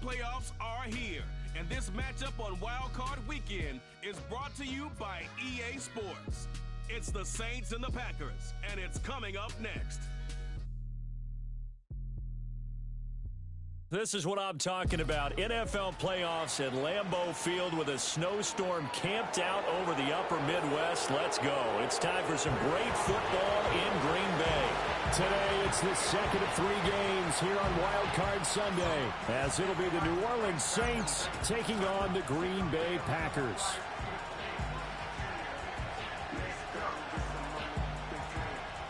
playoffs are here, and this matchup on Wild Card Weekend is brought to you by EA Sports. It's the Saints and the Packers, and it's coming up next. This is what I'm talking about. NFL playoffs at Lambeau Field with a snowstorm camped out over the upper Midwest. Let's go. It's time for some great football in Green Bay. Today, it's the second of 3 games here on Wild Card Sunday, as it'll be the New Orleans Saints taking on the Green Bay Packers.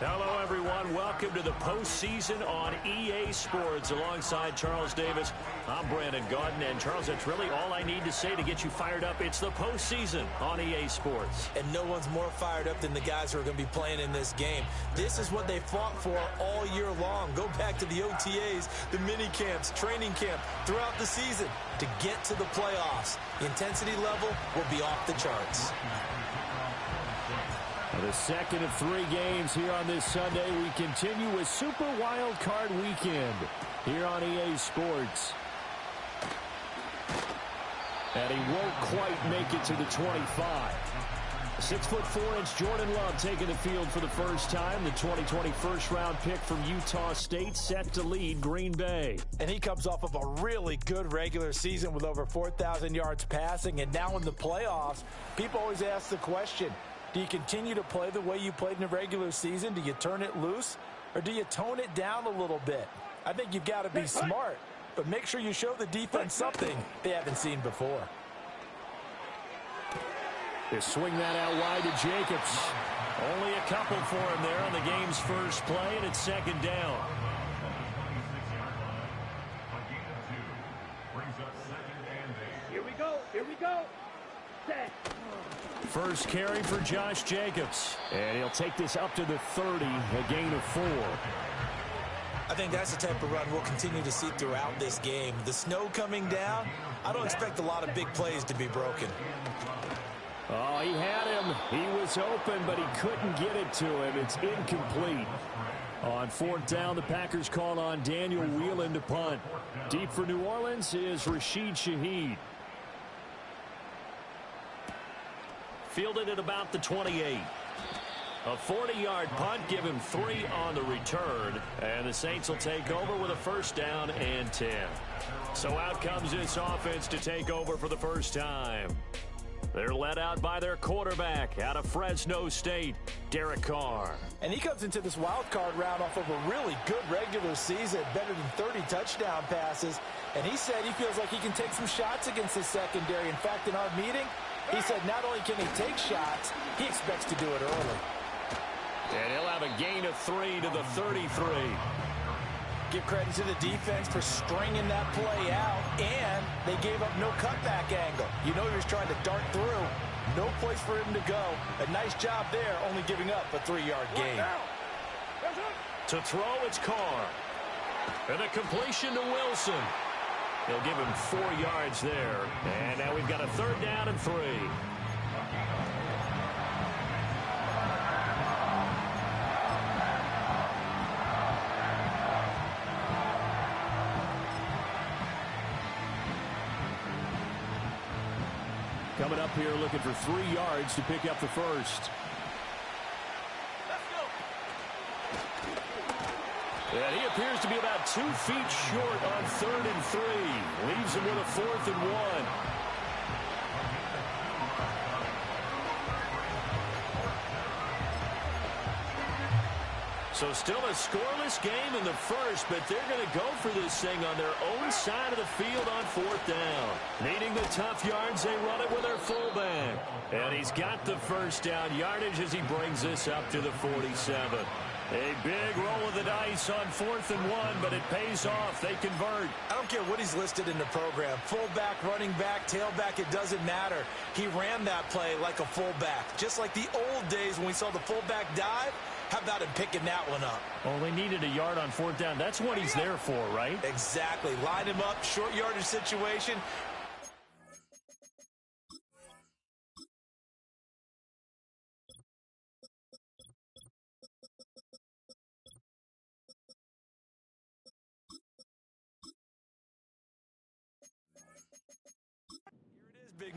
Hello, everyone. Welcome to the postseason on EA Sports. Alongside Charles Davis, I'm Brandon Gaudin. And, Charles, that's really all I need to say to get you fired up. It's the postseason on EA Sports. And no one's more fired up than the guys who are going to be playing in this game. This is what they fought for all year long. Go back to the OTAs, the mini camps, training camp, throughout the season to get to the playoffs. The intensity level will be off the charts. The second of 3 games here on this Sunday. We continue with Super Wild Card Weekend here on EA Sports. And he won't quite make it to the 25. 6'4" Jordan Love taking the field for the first time. The 2020 first-round pick from Utah State set to lead Green Bay. And he comes off of a really good regular season with over 4,000 yards passing. And now in the playoffs, people always ask the question, do you continue to play the way you played in the regular season? Do you turn it loose? Or do you tone it down a little bit? I think you've got to be smart, but make sure you show the defense something they haven't seen before. They swing that out wide to Jacobs. Only a couple for him there on the game's first play, and it's second down. Here we go. Here we go. Set. First carry for Josh Jacobs. And he'll take this up to the 30, a gain of 4. I think that's the type of run we'll continue to see throughout this game. The snow coming down, I don't expect a lot of big plays to be broken. Oh, he had him. He was open, but he couldn't get it to him. It's incomplete. On 4th down, the Packers call on Daniel Whelan to punt. Deep for New Orleans is Rashid Shaheed. Fielded at about the 28. A 40-yard punt, give him 3 on the return. And the Saints will take over with a first down and 10. So out comes this offense to take over for the first time. They're led out by their quarterback out of Fresno State, Derek Carr. And he comes into this wild card round off of a really good regular season, better than 30 touchdown passes. And he said he feels like he can take some shots against the secondary. In fact, in our meeting, he said not only can he take shots, he expects to do it early. And he'll have a gain of 3 to the 33. Give credit to the defense for stringing that play out, and they gave up no cutback angle. You know he was trying to dart through. No place for him to go. A nice job there, only giving up a 3-yard gain. To throw, it's Carr. And a completion to Wilson. He'll give him 4 yards there. And now we've got a 3rd down and 3. Coming up here looking for 3 yards to pick up the first. And he appears to be about 2 feet short on 3rd and 3. Leaves him with a 4th and 1. So still a scoreless game in the first, but they're going to go for this thing on their own side of the field on 4th down. Needing the tough yards, they run it with their fullback. And he's got the first down yardage as he brings this up to the 47. A big roll of the dice on 4th and 1, but it pays off. They convert. I don't care what he's listed in the program. Fullback, running back, tailback, it doesn't matter. He ran that play like a fullback. Just like the old days when we saw the fullback dive. How about him picking that one up? Oh, they needed a yard on 4th down. That's what he's there for, right? Exactly. Line him up, short yardage situation.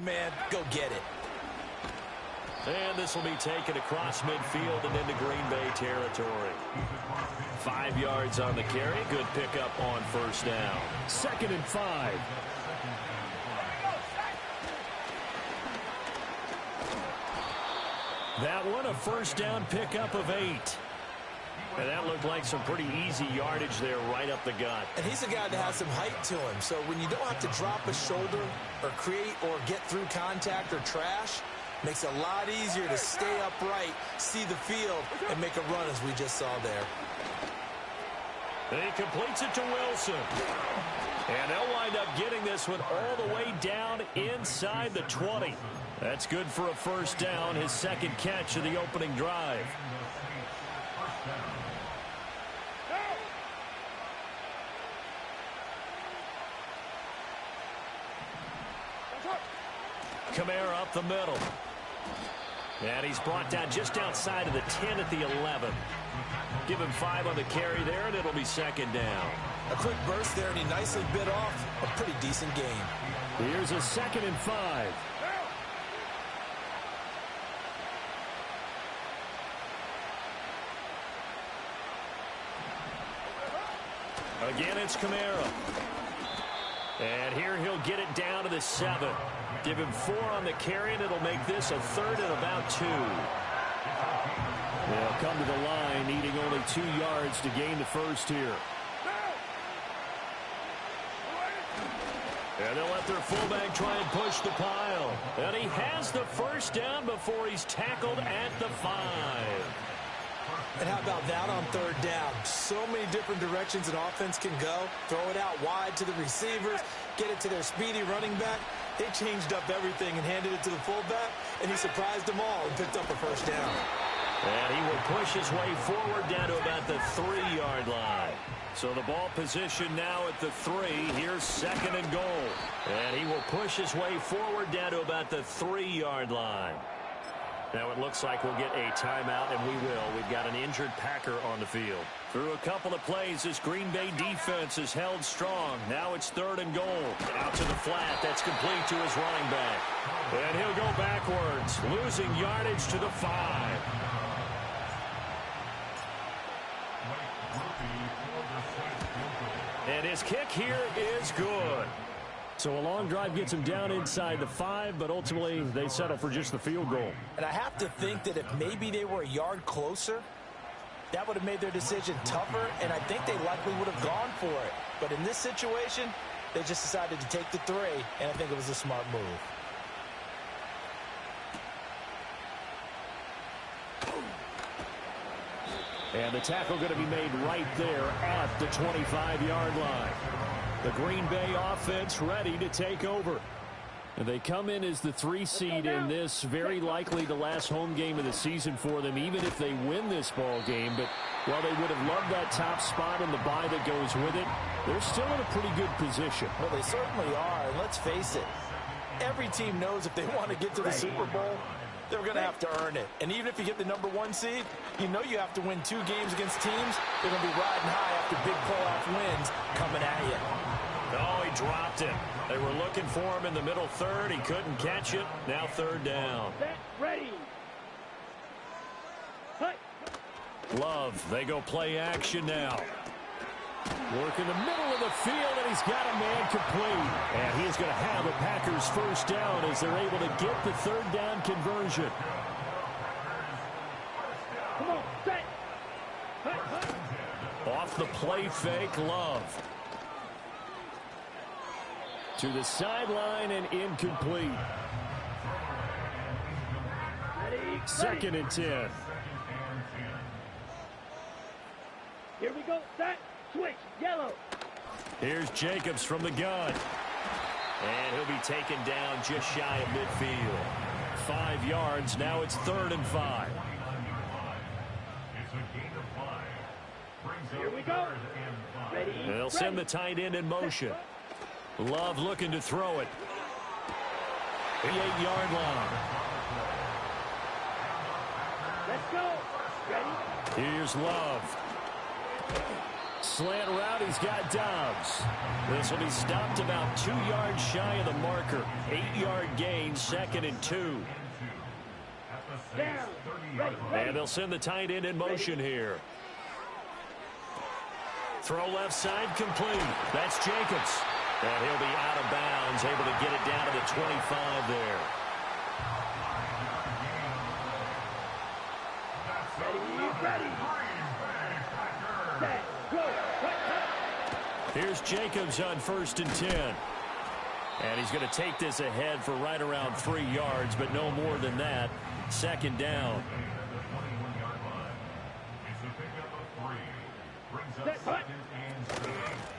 man. Go get it. And this will be taken across midfield and into Green Bay territory. 5 yards on the carry. Good pickup on first down. 2nd and 5. That one, a first down pickup of 8. And that looked like some pretty easy yardage there right up the gut. And he's a guy that has some height to him. So when you don't have to drop a shoulder or create or get through contact or trash, makes it a lot easier to stay upright, see the field, and make a run as we just saw there. He completes it to Wilson. And they'll wind up getting this one all the way down inside the 20. That's good for a first down, his 2nd catch of the opening drive. Kamara up the middle. And he's brought down just outside of the 10 at the 11. Give him 5 on the carry there, and it'll be 2nd down. A quick burst there, and he nicely bit off a pretty decent gain. Here's a 2nd and 5. Again, it's Kamara. And here he'll get it down to the 7. Give him 4 on the carry, and it'll make this a 3rd and about 2. They'll come to the line, needing only 2 yards to gain the first here. And they'll let their fullback try and push the pile. And he has the first down before he's tackled at the 5. And how about that on 3rd down? So many different directions an offense can go. Throw it out wide to the receivers, get it to their speedy running back. They changed up everything and handed it to the fullback, and he surprised them all and picked up a first down. And he will push his way forward down to about the 3-yard line. So the ball position now at the 3. Here's 2nd and goal. And he will push his way forward down to about the 3-yard line. Now it looks like we'll get a timeout, and we will. We've got an injured Packer on the field. Through a couple of plays, this Green Bay defense is held strong. Now it's 3rd and goal. Out to the flat. That's complete to his running back. And he'll go backwards, losing yardage to the 5. And his kick here is good. So a long drive gets him down inside the 5, but ultimately they settle for just the field goal. And I have to think that if maybe they were a yard closer, that would have made their decision tougher, and I think they likely would have gone for it. But in this situation, they just decided to take the 3, and I think it was a smart move. And the tackle going to be made right there at the 25-yard line. The Green Bay offense ready to take over. And they come in as the 3 seed in this, very likely the last home game of the season for them, even if they win this ball game. But while they would have loved that top spot and the bye that goes with it, they're still in a pretty good position. Well, they certainly are, and let's face it, every team knows if they want to get to the Super Bowl, they're going to have to earn it. And even if you get the number 1 seed, you know you have to win 2 games against teams. They're going to be riding high after big playoff wins coming at you. Oh, he dropped it. They were looking for him in the middle 3rd. He couldn't catch it. Now 3rd down. Set, ready. Cut. Love, they go play action now. Work in the middle of the field, and he's got a man complete. And he's going to have a Packers first down as they're able to get the 3rd down conversion. Come on, set. Cut. Off the play fake, Love. To the sideline and incomplete. Ready. 2nd and 10. Here we go, set. Switch, yellow. Here's Jacobs from the gun. And he'll be taken down just shy of midfield. 5 yards, now it's 3rd and 5. Here we go. Ready. They'll send the tight end in motion. Love looking to throw it. The 8-yard line. Let's go. Ready. Here's Love. Slant route, he's got Dobbs. This will be stopped about 2 yards shy of the marker. 8-yard gain, 2nd and 2. And they'll send the tight end in motion here. Throw left side, complete. That's Jacobs. And he'll be out of bounds, able to get it down to the 25 there. Here's Jacobs on 1st and 10. And he's going to take this ahead for right around 3 yards, but no more than that. 2nd down.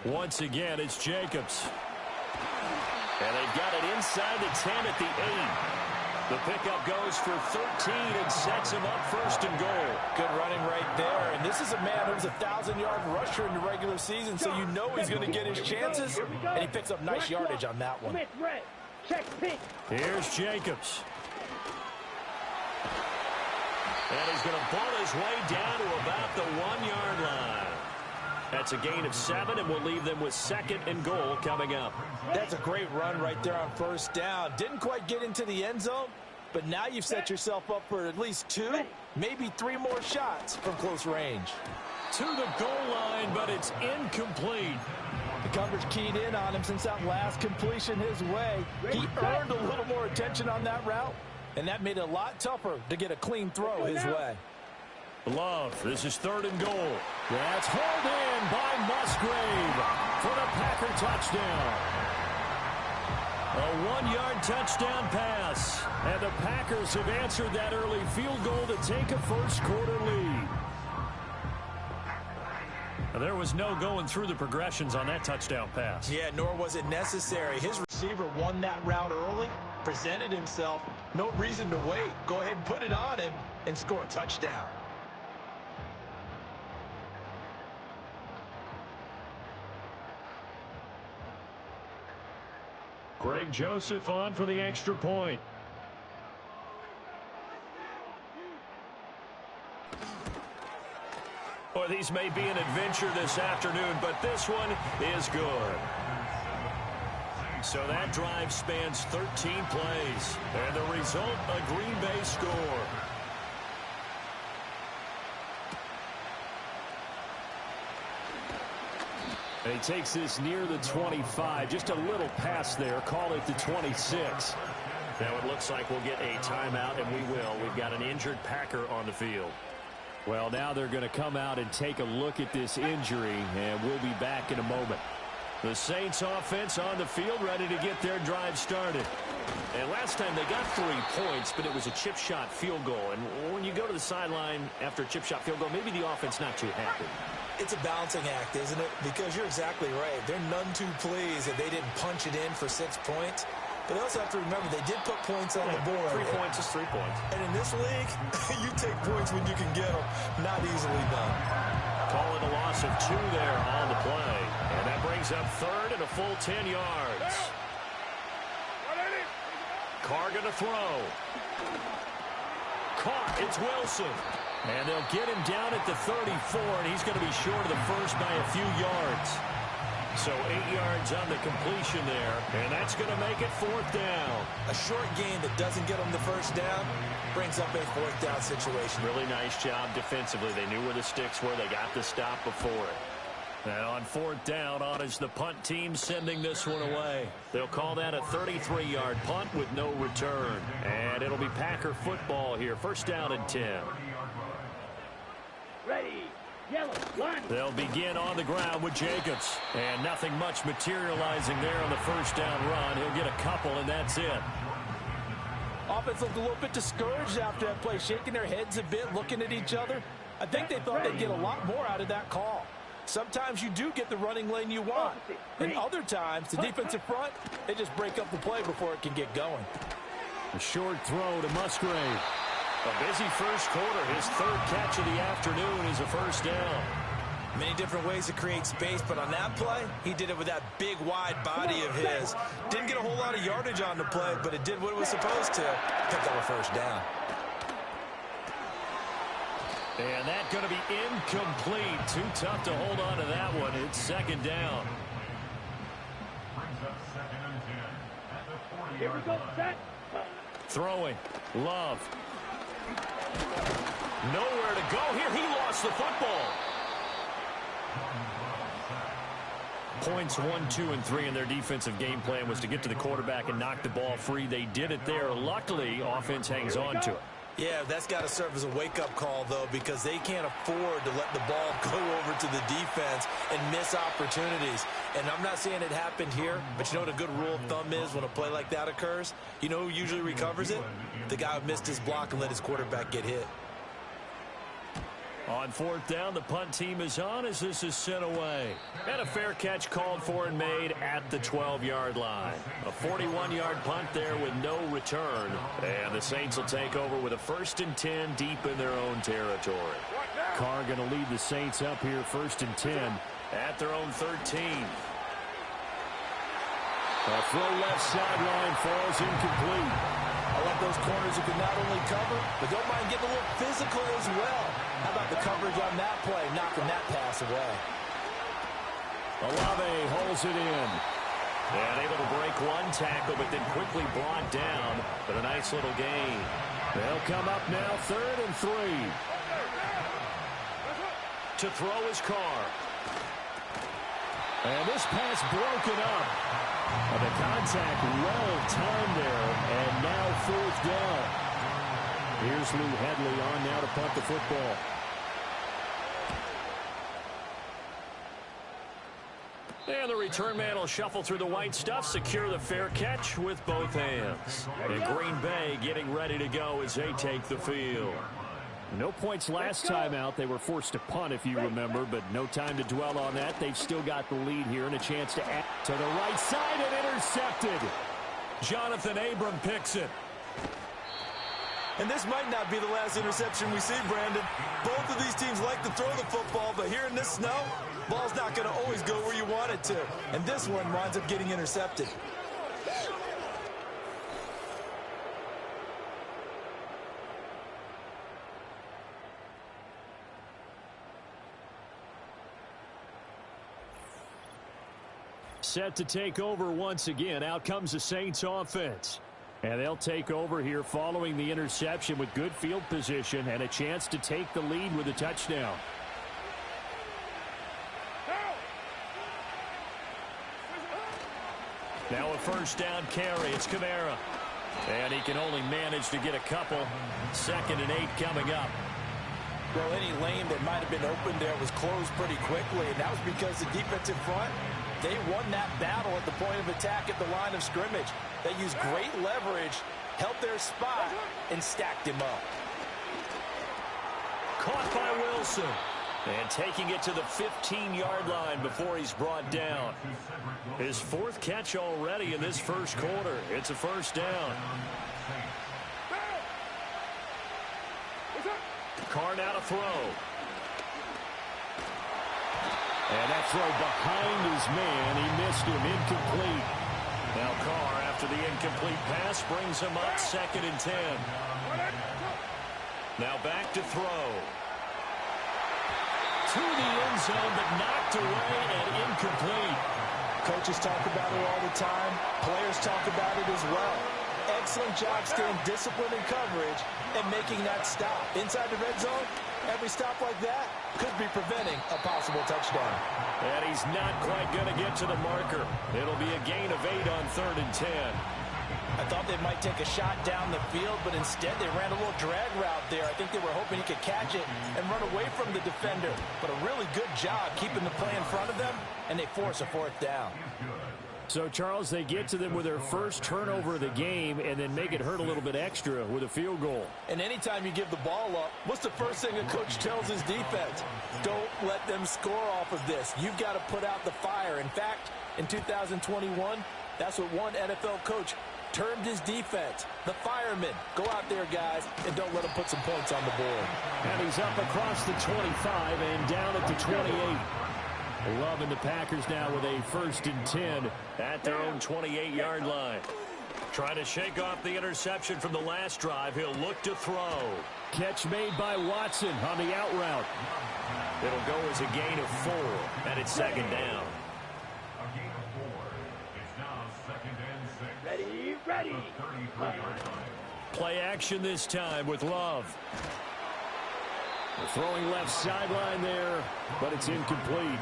Once again, it's Jacobs. And they've got it inside the 10 at the 8. The pickup goes for 13 and sets him up 1st and goal. Good running right there. And this is a man who's a 1,000-yard rusher in the regular season, so you know he's going to get his chances. And he picks up nice yardage on that one. Here's Jacobs. And he's going to pull his way down to about the 1-yard line. That's a gain of 7, and we'll leave them with 2nd and goal coming up. That's a great run right there on 1st down. Didn't quite get into the end zone, but now you've set yourself up for at least 2, maybe 3 more shots from close range. To the goal line, but it's incomplete. The coverage keyed in on him since that last completion his way. He earned a little more attention on that route, and that made it a lot tougher to get a clean throw his way. Love, this is 3rd and goal. That's hauled in by Musgrave for the Packer touchdown. A 1-yard touchdown pass. And the Packers have answered that early field goal to take a first-quarter lead. There was no going through the progressions on that touchdown pass. Yeah, nor was it necessary. His receiver won that route early, presented himself. No reason to wait. Go ahead and put it on him and score a touchdown. Greg Joseph on for the extra point. Boy, these may be an adventure this afternoon, but this one is good. So that drive spans 13 plays, and the result, a Green Bay score. And he takes this near the 25, just a little pass there, call it the 26. Now it looks like we'll get a timeout, and we will. We've got an injured Packer on the field. Well, now they're going to come out and take a look at this injury, and we'll be back in a moment. The Saints offense on the field, ready to get their drive started. And last time they got 3 points, but it was a chip shot field goal. And when you go to the sideline after a chip shot field goal, maybe the offense not too happy. It's a balancing act, isn't it? Because you're exactly right. They're none too pleased that they didn't punch it in for 6 points. But they also have to remember they did put points on the board. 3 points is 3 points. And in this league, you take points when you can get them. Not easily done. Call it a loss of 2 there on the play. And that brings up 3rd and a full 10 yards. Carr going to throw. Caught. It's Wilson. And they'll get him down at the 34, and he's going to be short of the first by a few yards. So 8 yards on the completion there, and that's going to make it 4th down. A short gain that doesn't get them the first down brings up a 4th down situation. Really nice job defensively. They knew where the sticks were. They got the stop before it. And on 4th down, on is the punt team sending this one away. They'll call that a 33-yard punt with no return. And it'll be Packer football here. 1st down and 10. Ready. Yellow. Line. They'll begin on the ground with Jacobs. And nothing much materializing there on the 1st down run. He'll get a couple, and that's it. Offense looked a little bit discouraged after that play, shaking their heads a bit, looking at each other. I think they thought they'd get a lot more out of that call. Sometimes you do get the running lane you want. And other times, the defensive front, they just break up the play before it can get going. A short throw to Musgrave. A busy first quarter. His 3rd catch of the afternoon is a 1st down. Many different ways to create space, but on that play, he did it with that big, wide body of his. Didn't get a whole lot of yardage on the play, but it did what it was supposed to. Picked up a 1st down. And that's going to be incomplete. Too tough to hold on to that one. It's second down. Here we go, set. Throwing. Love. Nowhere to go here. He lost the football. Points 1, 2, and 3 in their defensive game plan was to get to the quarterback and knock the ball free. They did it there. Luckily, offense hangs on to it. Yeah, that's got to serve as a wake-up call, though, because they can't afford to let the ball go over to the defense and miss opportunities. And I'm not saying it happened here, but you know what a good rule of thumb is when a play like that occurs? You know who usually recovers it? The guy who missed his block and let his quarterback get hit. On fourth down, the punt team is on as this is sent away. And a fair catch called for and made at the 12-yard line. A 41-yard punt there with no return. And the Saints will take over with a 1st and 10 deep in their own territory. Carr going to lead the Saints up here 1st and 10 at their own 13. A throw left sideline falls incomplete. I like those corners who can not only cover, but don't mind getting a little physical as well. How about the coverage on that play, knocking that pass away? Olave holds it in. And able to break one tackle, but then quickly brought down. But a nice little gain. They'll come up now 3rd and 3. To throw is Carr. And this pass broken up. The contact well timed there, and now 4th down. Here's Lou Hedley on now to punt the football. And the return man will shuffle through the white stuff, secure the fair catch with both hands. And Green Bay getting ready to go as they take the field. No points last time out. They were forced to punt, if you remember, but no time to dwell on that. They've still got the lead here and a chance to add to the right side and intercepted. Jonathan Abram picks it. And this might not be the last interception we see, Brandon. Both of these teams like to throw the football, but here in this snow, ball's not going to always go where you want it to. And this one winds up getting intercepted. Set to take over once again. Out comes the Saints offense. And they'll take over here following the interception with good field position and a chance to take the lead with a touchdown. Now a 1st down carry. It's Kamara. And he can only manage to get a couple. 2nd and 8 coming up. Well, any lane that might have been open there was closed pretty quickly, and that was because the defensive front, they won that battle at the point of attack at the line of scrimmage. They used great leverage, held their spot, and stacked him up. Caught by Wilson. And taking it to the 15-yard line before he's brought down. His 4th catch already in this first quarter. It's a 1st down. Carr now to throw. And that throw behind his man. He missed him. Incomplete. Now Carr, after the incomplete pass, brings him up 2nd and 10. Now back to throw. To the end zone, but knocked away and incomplete. Coaches talk about it all the time. Players talk about it as well. Excellent job staying disciplined in coverage and making that stop. Inside the red zone, every stop like that could be preventing a possible touchdown. And he's not quite going to get to the marker. It'll be a gain of 8 on 3rd and 10. I thought they might take a shot down the field, but instead they ran a little drag route there. I think they were hoping he could catch it and run away from the defender. But a really good job keeping the play in front of them, and they force a 4th down. So, Charles, they get to them with their first turnover of the game and then make it hurt a little bit extra with a field goal. And anytime you give the ball up, what's the first thing a coach tells his defense? Don't let them score off of this. You've got to put out the fire. In fact, in 2021, that's what one NFL coach termed his defense, the firemen. Go out there, guys, and don't let them put some points on the board. And he's up across the 25 and down at the 28. Loving the Packers now with a 1st and 10 at their own 28-yard line. Trying to shake off the interception from the last drive. He'll look to throw. Catch made by Watson on the out route. It'll go as a gain of 4, and it's second down. A gain of 4. It's now 2nd and 6. Ready, ready. 33-yard line. Play action this time with Love. The throwing left sideline there, but it's incomplete.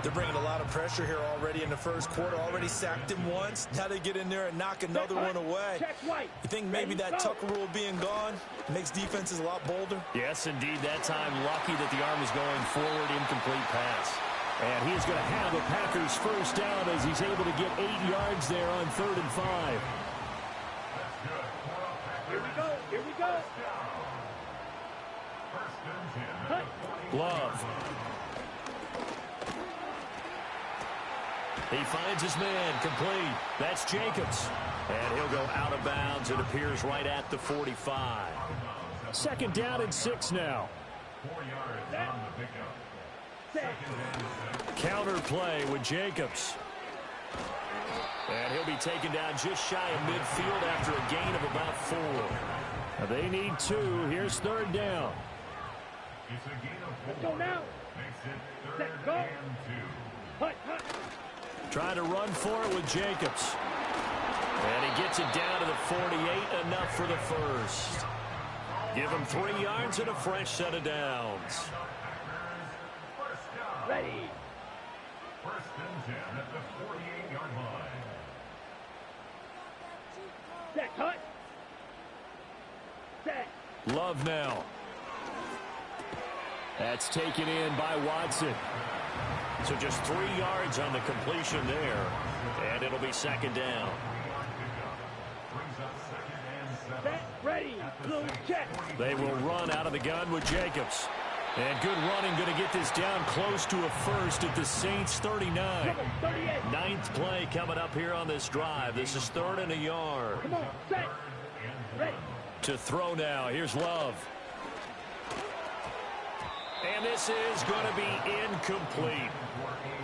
They're bringing a lot of pressure here already in the first quarter. Already sacked him once. Now they get in there and knock another one away. You think maybe that Tucker rule being gone makes defenses a lot bolder? Yes, indeed. That time, lucky that the arm was going forward, incomplete pass. And he is going to have the Packers first down as he's able to get 8 yards there on 3rd and 5. Here we go, here we go. Love. He finds his man, complete. That's Jacobs. And he'll go out of bounds. It appears right at the 45. 2nd down and 6 now. 4 yards on the pickup. Counter play with Jacobs. And he'll be taken down just shy of midfield after a gain of about 4. Now they need 2. Here's 3rd down. It's a gain of 4. Let's go now. Makes it 3rd Set, go. and 2. Hut, hut. Trying to run for it with Jacobs. And he gets it down to the 48, enough for the first. Give him 3 yards and a fresh set of downs. Ready. 1st and 10 at the 48-yard line. Set, hut. Set. Love now. That's taken in by Watson. So just 3 yards on the completion there. And it'll be 2nd down. Set, ready. Blue check. They will run out of the gun with Jacobs. And good running, going to get this down close to a first at the Saints 39. 38. 9th play coming up here on this drive. This is 3rd and a yard. Come on, set. Ready. To throw now. Here's Love. And this is going to be incomplete.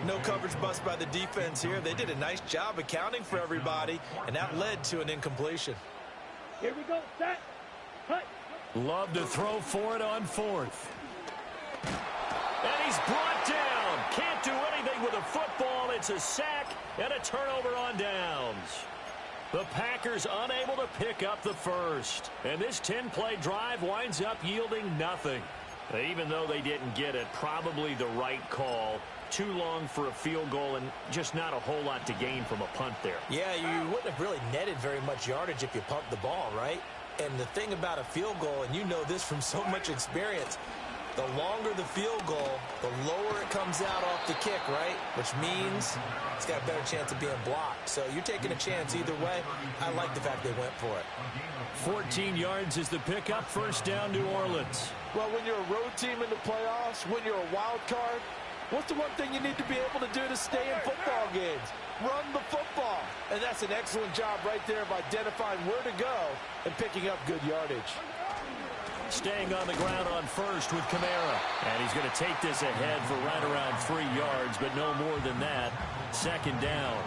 No coverage bust by the defense here. They did a nice job accounting for everybody, and that led to an incompletion. Here we go, set. Hut. Love to throw for it on 4th. And he's brought down. Can't do anything with a football. It's a sack and a turnover on downs. The Packers unable to pick up the first. And this 10-play drive winds up yielding nothing. Even though they didn't get it, probably the right call. Too long for a field goal and just not a whole lot to gain from a punt there. Yeah, you wouldn't have really netted very much yardage if you pumped the ball, right? And the thing about a field goal, and you know this from so much experience, the longer the field goal, the lower it comes out off the kick, right? Which means it's got a better chance of being blocked. So you're taking a chance either way. I like the fact they went for it. 14 yards is the pickup. First down, New Orleans. Well, when you're a road team in the playoffs, when you're a wild card, what's the one thing you need to be able to do to stay in football games? Run the football. And that's an excellent job right there of identifying where to go and picking up good yardage. Staying on the ground on first with Kamara. And he's going to take this ahead for right around 3 yards, but no more than that. 2nd down.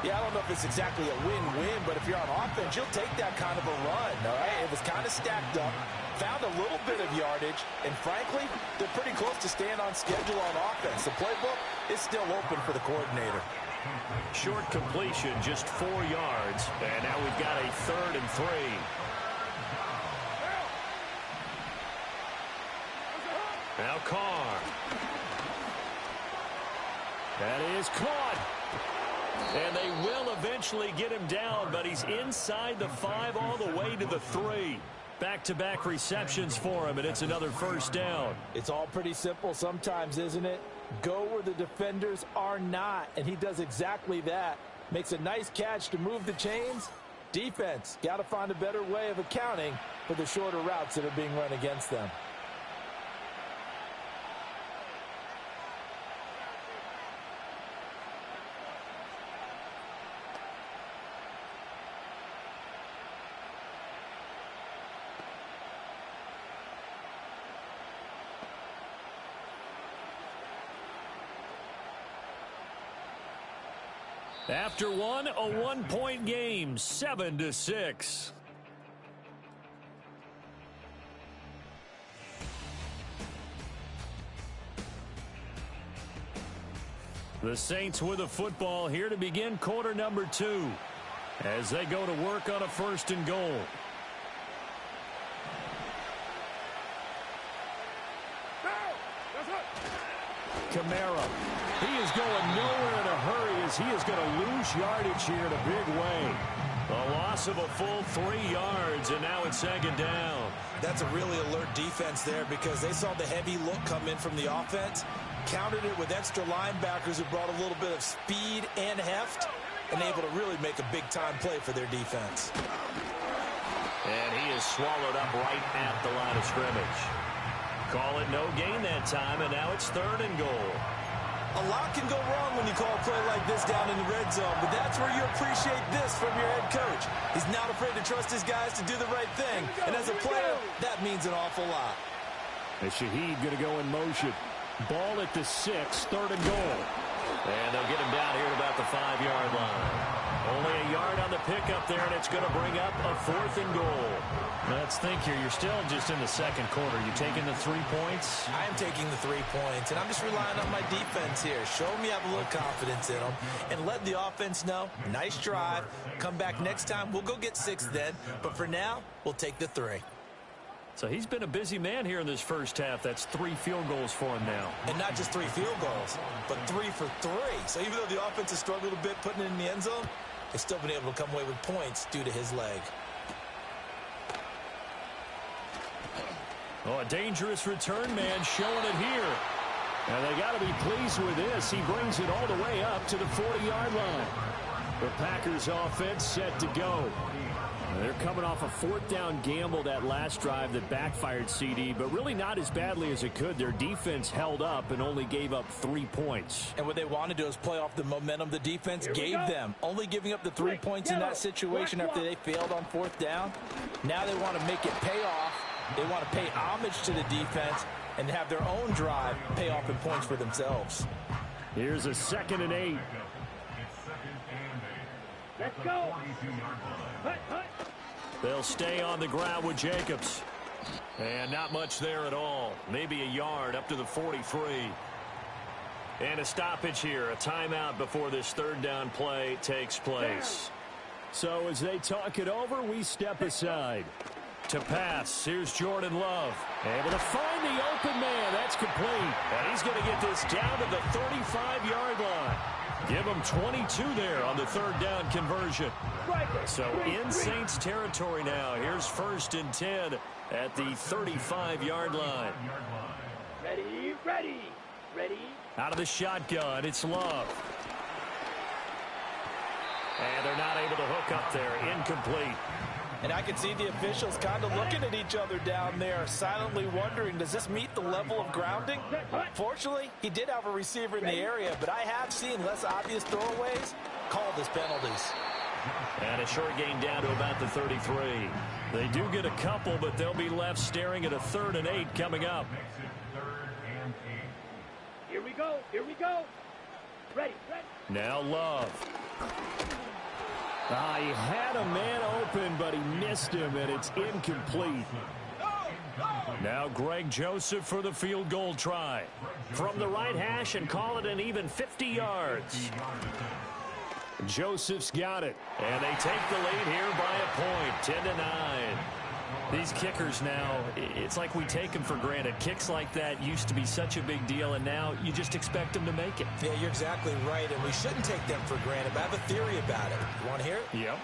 Yeah, I don't know if it's exactly a win-win, but if you're on offense, you'll take that kind of a run, all right? It was kind of stacked up, found a little bit of yardage, and frankly, they're pretty close to staying on schedule on offense. The playbook is still open for the coordinator. Short completion, just 4 yards, and now we've got a 3rd and 3. Now Carr. That is caught. And they will eventually get him down, but he's inside the 5 all the way to the 3. Back-to-back receptions for him, and it's another first down. It's all pretty simple sometimes, isn't it? Go where the defenders are not, and he does exactly that. Makes a nice catch to move the chains. Defense, got to find a better way of accounting for the shorter routes that are being run against them. After one, a 1-point game, 7-6. The Saints with a football here to begin quarter number 2 as they go to work on a 1st and goal. Kamara. He is going nowhere in a hurry as he is going to lose yardage here in a big way. A loss of a full 3 yards, and now it's 2nd down. That's a really alert defense there because they saw the heavy look come in from the offense, countered it with extra linebackers who brought a little bit of speed and heft, and able to really make a big-time play for their defense. And he is swallowed up right at the line of scrimmage. Call it no gain that time, and now it's 3rd and goal. A lot can go wrong when you call a play like this down in the red zone, but that's where you appreciate this from your head coach. He's not afraid to trust his guys to do the right thing, and as a player, that means an awful lot. And Shaheed going to go in motion. Ball at the 6, 3rd and goal. And they'll get him down here at about the 5-yard line. Only a yard on the pickup there, and it's going to bring up a 4th and goal. Let's think here. You're still just in the 2nd quarter. You taking the 3 points? I am taking the 3 points, and I'm just relying on my defense here. Show me I have a little confidence in them, and let the offense know, nice drive. Come back next time. We'll go get 6 then, but for now, we'll take the 3. So he's been a busy man here in this first half. That's 3 field goals for him now. And not just 3 field goals, but 3 for 3. So even though the offense has struggled a bit putting it in the end zone, they've still been able to come away with points due to his leg. Oh, a dangerous return man showing it here. And they got to be pleased with this. He brings it all the way up to the 40-yard line. The Packers offense set to go. They're coming off a 4th down gamble that last drive that backfired, CD, but really not as badly as it could. Their defense held up and only gave up 3 points. And what they want to do is play off the momentum the defense gave them. Only giving up the 3 points in that situation after they failed on 4th down. Now they want to make it pay off. They want to pay homage to the defense and have their own drive pay off in points for themselves. Here's a 2nd and 8. Let's go. Hut, hut. They'll stay on the ground with Jacobs. And not much there at all. Maybe a yard up to the 43. And a stoppage here. A timeout before this 3rd down play takes place. So as they talk it over, we step aside. To pass, here's Jordan Love. Able to find the open man. That's complete. And he's going to get this down to the 35-yard line. Give him 22 there on the 3rd down conversion. So in Saints territory now. Here's 1st and 10 at the 35-yard line. Ready, ready, ready. Out of the shotgun, it's Love. And they're not able to hook up there. Incomplete. And I can see the officials kind of looking at each other down there, silently wondering, does this meet the level of grounding? Fortunately, he did have a receiver in the area, but I have seen less obvious throwaways called as penalties. And a short gain down to about the 33. They do get a couple, but they'll be left staring at a 3rd and 8 coming up. Here we go, here we go. Ready, ready. Now Love. He had a man open, but he missed him, and it's incomplete. Now Greg Joseph for the field goal try. From the right hash and call it an even 50 yards. Joseph's got it. And they take the lead here by a point, 10-9. These kickers now, it's like we take them for granted. Kicks like that used to be such a big deal, and now you just expect them to make it. Yeah, you're exactly right, and we shouldn't take them for granted, but I have a theory about it. You want to hear it? Yep.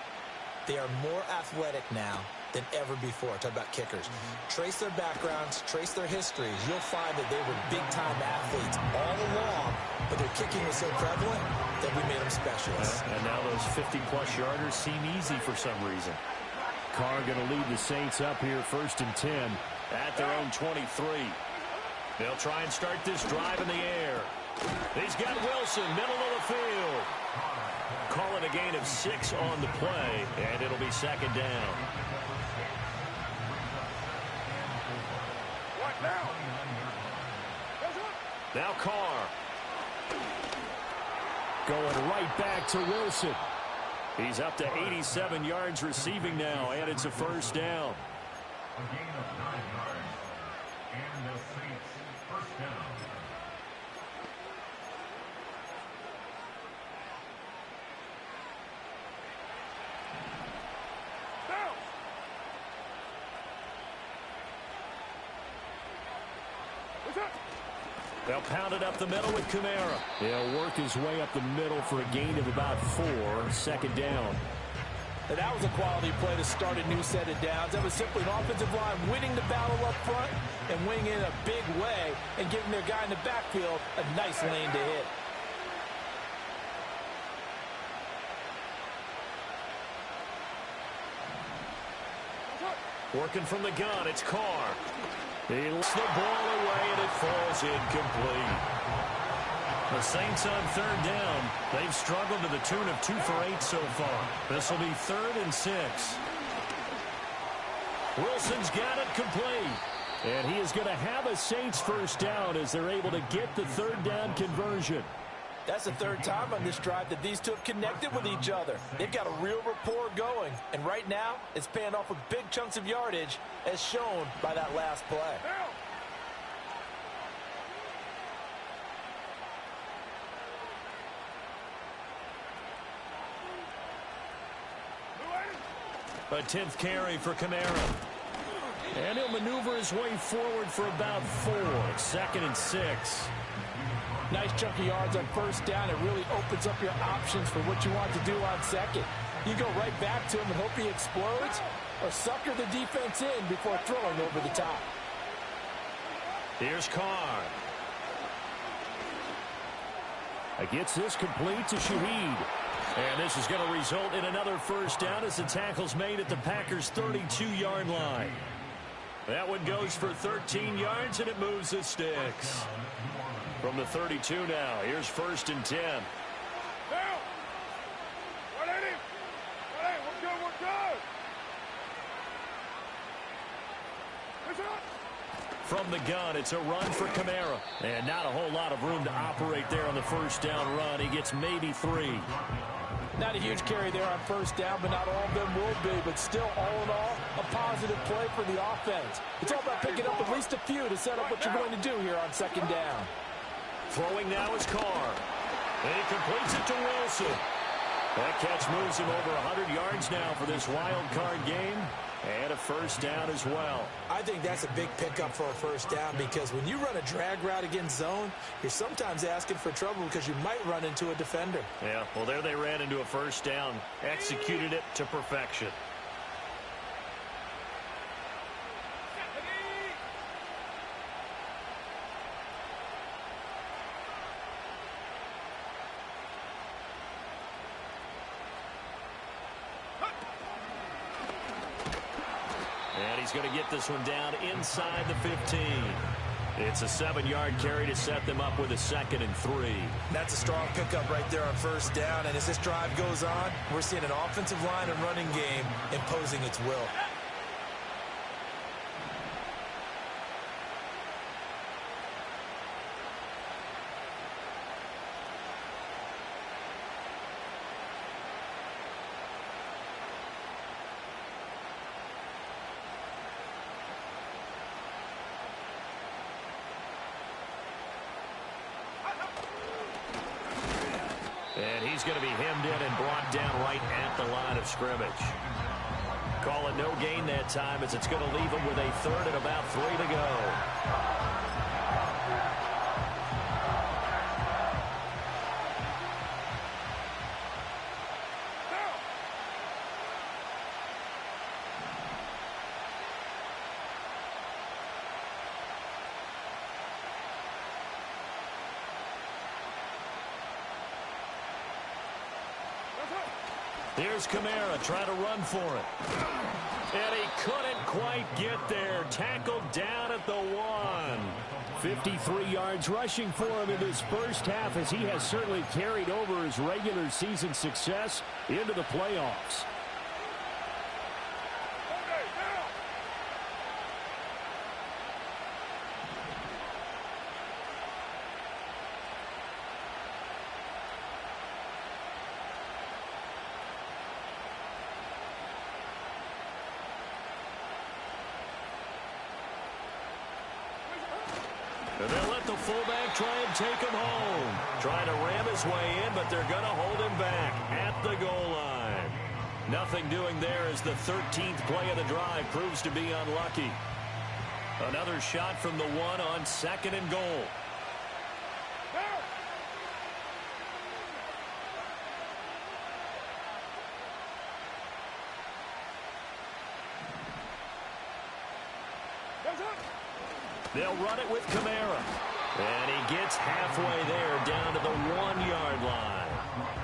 They are more athletic now than ever before. Talk about kickers. Trace their backgrounds, trace their histories. You'll find that they were big-time athletes all along, but their kicking was so prevalent that we made them specialists. And now those 50-plus yarders seem easy for some reason. Carr going to lead the Saints up here, 1st and 10. At their own 23. They'll try and start this drive in the air. He's got Wilson, middle of the field. Call it a gain of 6 on the play, and it'll be 2nd down. What now? Now Carr. Going right back to Wilson. He's up to 87 yards receiving now, and it's a first down. A gain of 9 yards. And the Saints first down. They'll pound it up the middle with Kamara. He'll work his way up the middle for a gain of about 4, second down. And that was a quality play to start a new set of downs. That was simply an offensive line winning the battle up front and winning in a big way and giving their guy in the backfield a nice lane to hit. Working from the gun, it's Carr. He lets the ball away, and it falls incomplete. The Saints on third down. They've struggled to the tune of 2 for 8 so far. This will be 3rd and 6. Wilson's got it complete. And he is going to have a Saints first down as they're able to get the third down conversion. That's the third time on this drive that these two have connected with each other. They've got a real rapport going. And right now, it's paying off with big chunks of yardage, as shown by that last play. A 10th carry for Kamara. And he'll maneuver his way forward for about 4. 2nd and 6. Nice chunk of yards on first down. It really opens up your options for what you want to do on second. You go right back to him and hope he explodes, or sucker the defense in before throwing over the top. Here's Carr. Gets this complete to Shaheed. And this is going to result in another first down as the tackle's made at the Packers' 32-yard line. That one goes for 13 yards, and it moves the sticks. From the 32 now, here's 1st and 10. From the gun, it's a run for Kamara. And not a whole lot of room to operate there on the first down run. He gets maybe 3. Not a huge carry there on first down, but not all of them will be. But still, all in all, a positive play for the offense. It's all about picking up at least a few to set up what you're going to do here on second down. Throwing now is Carr. And he completes it to Wilson. That catch moves him over 100 yards now for this wild card game. And a first down as well. I think that's a big pickup for a first down, because when you run a drag route against zone, you're sometimes asking for trouble because you might run into a defender. Yeah, well, there they ran into a first down. Executed it to perfection. He's going to get this one down inside the 15. It's a 7-yard carry to set them up with a 2nd and 3. That's a strong pickup right there on first down. And as this drive goes on, we're seeing an offensive line and running game imposing its will. And he's going to be hemmed in and brought down right at the line of scrimmage. Call it no gain that time, as it's going to leave him with a 3rd and about 3 to go. Here's Kamara trying to run for it. And he couldn't quite get there. Tackled down at the 1. 53 yards rushing for him in this first half, as he has certainly carried over his regular season success into the playoffs. And they'll let the fullback try and take him home. Trying to ram his way in, but they're going to hold him back at the goal line. Nothing doing there as the 13th play of the drive proves to be unlucky. Another shot from the one on 2nd and goal. They'll run it with Kamara. And he gets halfway there down to the 1-yard line.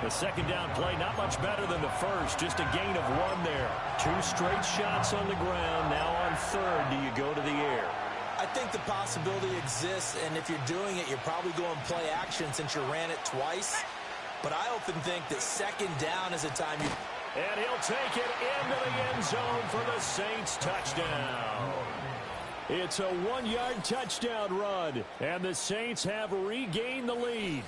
The second down play not much better than the first. Just a gain of 1 there. 2 straight shots on the ground. Now on 3rd, do you go to the air? I think the possibility exists, and if you're doing it, you're probably going play action since you ran it twice. But I often think that 2nd down is a time you... And he'll take it into the end zone for the Saints touchdown. It's a 1-yard touchdown run, and the Saints have regained the lead.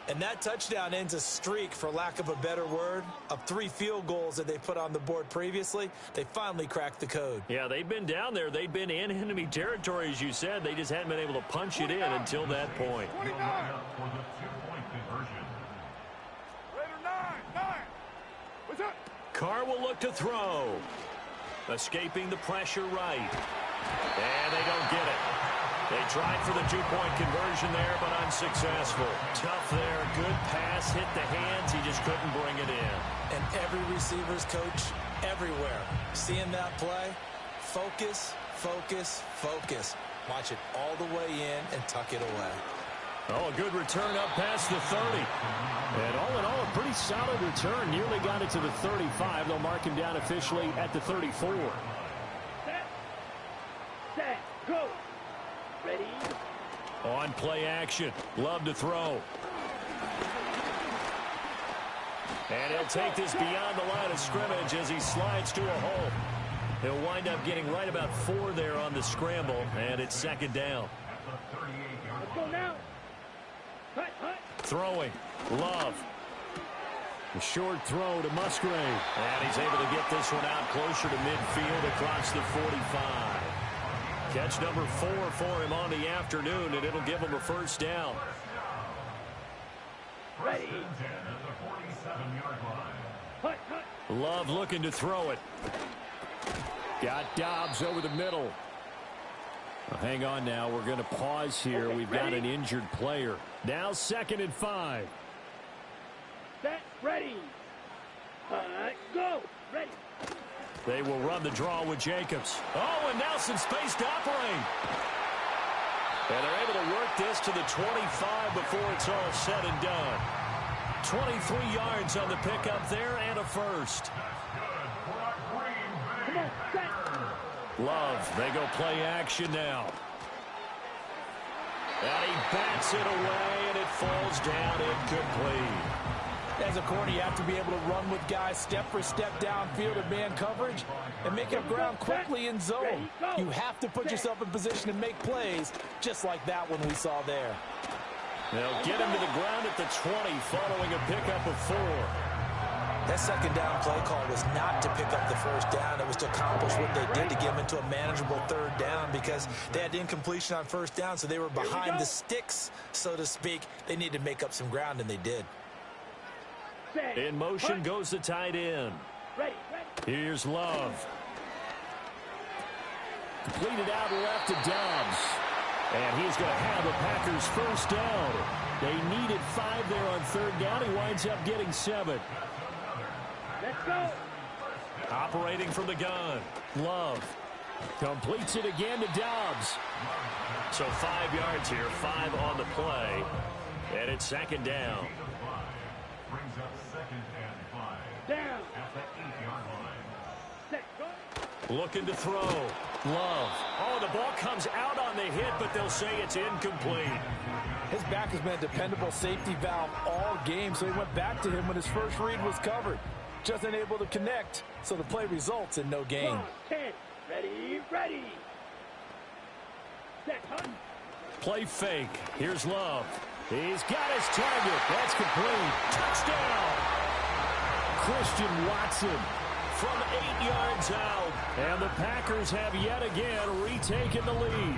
And that touchdown ends a streak, for lack of a better word, of 3 field goals that they put on the board previously. They finally cracked the code. Yeah, they've been down there. They've been in enemy territory, as you said. They just hadn't been able to punch it in until that point. For the 2-point conversion. Carr will look to throw. Escaping the pressure right. And they don't get it. They tried for the 2-point conversion there, but unsuccessful. Tough there. Good pass. Hit the hands. He just couldn't bring it in. And every receiver's coach everywhere, seeing that play, focus, focus, focus. Watch it all the way in and tuck it away. Oh, a good return up past the 30. And all in all, a pretty solid return. Nearly got it to the 35. They'll mark him down officially at the 34. Set, go. Ready? On play action. Love to throw. And he'll take this beyond the line of scrimmage as he slides to a hole. He'll wind up getting right about 4 there on the scramble, and it's 2nd down. Let's go now. Hut, hut. Throwing. Love. A short throw to Musgrave. And he's able to get this one out closer to midfield across the 45. Catch number 4 for him on the afternoon, and it'll give him a 1st down. Ready. Hut, hut. Love looking to throw it. Got Dobbs over the middle. Well, hang on now. We're going to pause here. Okay, We've ready? got an injured player. Now 2nd and 5. Set, ready. Go. Ready. They will run the draw with Jacobs. Oh, and now some space to operate. And they're able to work this to the 25 before it's all said and done. 23 yards on the pickup there and a 1st. Come on, set. Love, they go play action now. And he bats it away, and it falls down incomplete. As a corner, you have to be able to run with guys step for step downfield in man coverage and make up ground quickly in zone. You have to put yourself in position to make plays, just like that one we saw there. They'll get him to the ground at the 20 following a pickup of 4. That 2nd down play call was not to pick up the 1st down. It was to accomplish what they did to get them into a manageable 3rd down because they had incompletion on 1st down, so they were behind the sticks, so to speak. They needed to make up some ground, and they did. In motion goes the tight end. Ready. Here's Love. Completed out left to Dobbs. And he's going to have the Packers 1st down. They needed 5 there on 3rd down. He winds up getting 7. Let's go. Operating from the gun. Love. Completes it again to Dobbs. So 5 yards here, 5 on the play. And it's 2nd down. Brings up 2nd and 5. Down. At the 8-yard line. Set, go. Looking to throw. Love. Oh, the ball comes out on the hit, but they'll say it's incomplete. His back has been a dependable safety valve all game, so he went back to him when his first read was covered. Just unable to connect, so the play results in no gain. 10. Ready. Set, hut. Play fake. Here's Love. He's got his target. That's complete. Touchdown. Christian Watson From 8 yards out. And the Packers have yet again retaken the lead.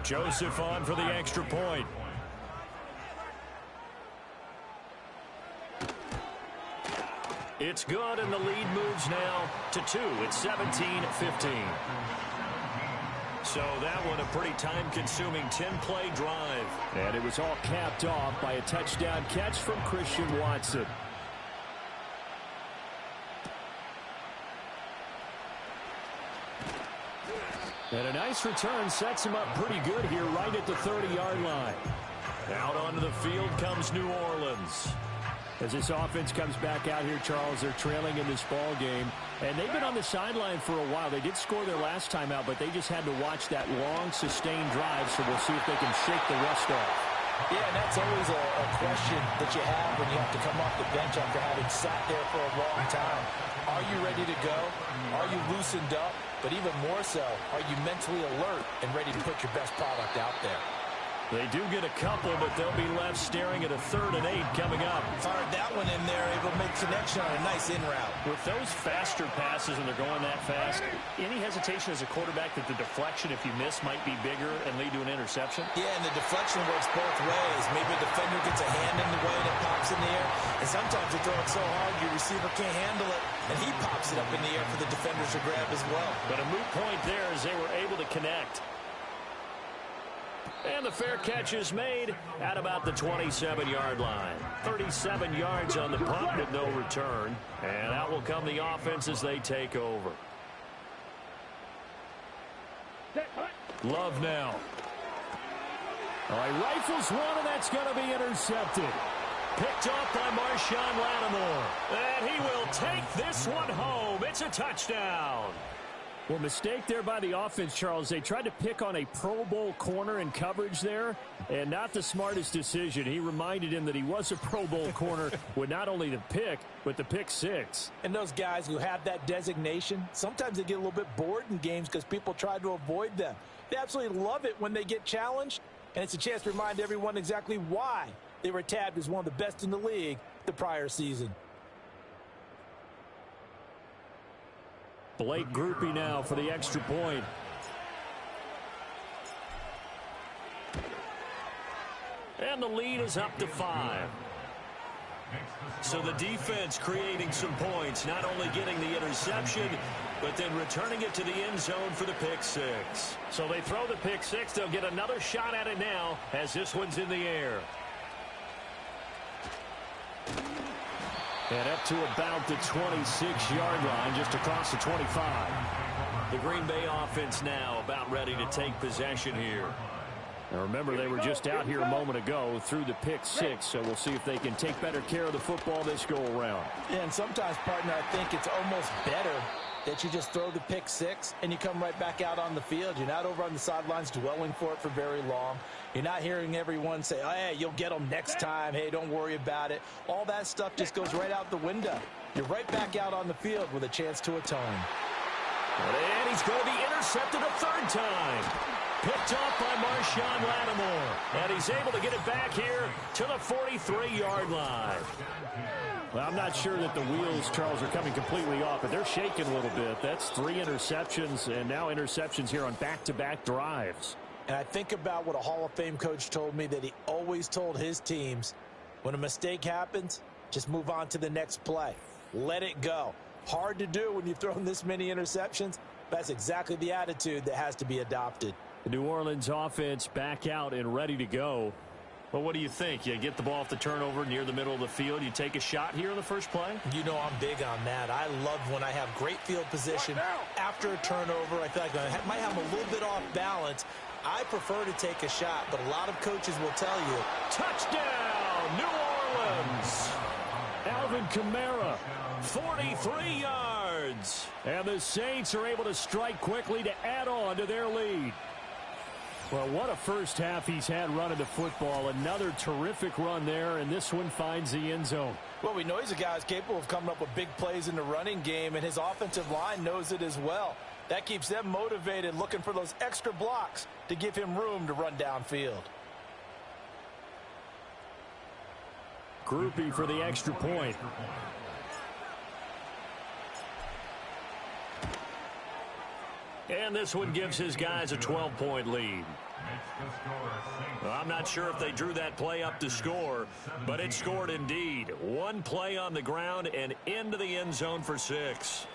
Joseph on for the extra point. It's good, and the lead moves now to 2. It's 17-15. So that one a pretty time-consuming 10-play drive. And it was all capped off by a touchdown catch from Christian Watson. And a nice return sets him up pretty good here right at the 30-yard line. Out onto the field comes New Orleans. As this offense comes back out here, Charles, they're trailing in this ball game. And they've been on the sideline for a while. They did score their last time out, but they just had to watch that long, sustained drive, so we'll see if they can shake the rust off. Yeah, and that's always a question that you have when you have to come off the bench after having sat there for a long time. Are you ready to go? Are you loosened up? But even more so, are you mentally alert and ready to put your best product out there? They do get a couple, but they'll be left staring at a 3rd and 8 coming up. Fired that one in there, able to make connection on a nice in route. With those faster passes and they're going that fast, any hesitation as a quarterback that the deflection, if you miss, might be bigger and lead to an interception? Yeah, and the deflection works both ways. Maybe a defender gets a hand in the way and it pops in the air. And sometimes they throw it so hard your receiver can't handle it, and he pops it up in the air for the defenders to grab as well. But a moot point there as they were able to connect. And the fair catch is made at about the 27-yard line. 37 yards on the punt with no return. And out will come the offense as they take over. Love now. All right, rifles one, and that's going to be intercepted. Picked off by Marshawn Lattimore. And he will take this one home. It's a touchdown. Well, mistake there by the offense, Charles. They tried to pick on a Pro Bowl corner in coverage there, and not the smartest decision. He reminded him that he was a Pro Bowl corner with not only the pick, but the pick six. And those guys who have that designation, sometimes they get a little bit bored in games because people try to avoid them. They absolutely love it when they get challenged, and it's a chance to remind everyone exactly why they were tabbed as one of the best in the league the prior season. Blake Groupie now for the extra point. And the lead is up to 5. So the defense creating some points, not only getting the interception, but then returning it to the end zone for the pick six. So they throw the pick six. They'll get another shot at it now as this one's in the air. And up to about the 26-yard line, just across the 25. The Green Bay offense now about ready to take possession here. Now remember, they were just out here a moment ago through the pick six, so we'll see if they can take better care of the football this go-around. Yeah, and sometimes, partner, I think it's almost better that you just throw the pick six and you come right back out on the field. You're not over on the sidelines dwelling for it for very long. You're not hearing everyone say, oh, hey, you'll get them next time. Hey, don't worry about it. All that stuff just goes right out the window. You're right back out on the field with a chance to atone. And he's going to be intercepted a 3rd time. Picked off by Marshawn Lattimore. And he's able to get it back here to the 43-yard line. Well, I'm not sure that the wheels, Charles, are coming completely off, but they're shaking a little bit. That's 3 interceptions, and now interceptions here on back-to-back drives. And I think about what a Hall of Fame coach told me that he always told his teams, when a mistake happens, just move on to the next play. Let it go. Hard to do when you've thrown this many interceptions. That's exactly the attitude that has to be adopted. The New Orleans offense back out and ready to go. Well, what do you think? You get the ball off the turnover near the middle of the field. You take a shot here in the first play? You know I'm big on that. I love when I have great field position after a turnover. I feel like I might have a little bit off balance. I prefer to take a shot, but a lot of coaches will tell you. Touchdown, New Orleans! Alvin Kamara, 43 yards. And the Saints are able to strike quickly to add on to their lead. Well, what a first half he's had running the football. Another terrific run there, and this one finds the end zone. Well, we know he's a guy who's capable of coming up with big plays in the running game, and his offensive line knows it as well. That keeps them motivated, looking for those extra blocks to give him room to run downfield. Groupie for the extra point. And this one gives his guys a 12-point lead. Well, I'm not sure if they drew that play up to score, but it scored indeed. One play on the ground and into the end zone for 6.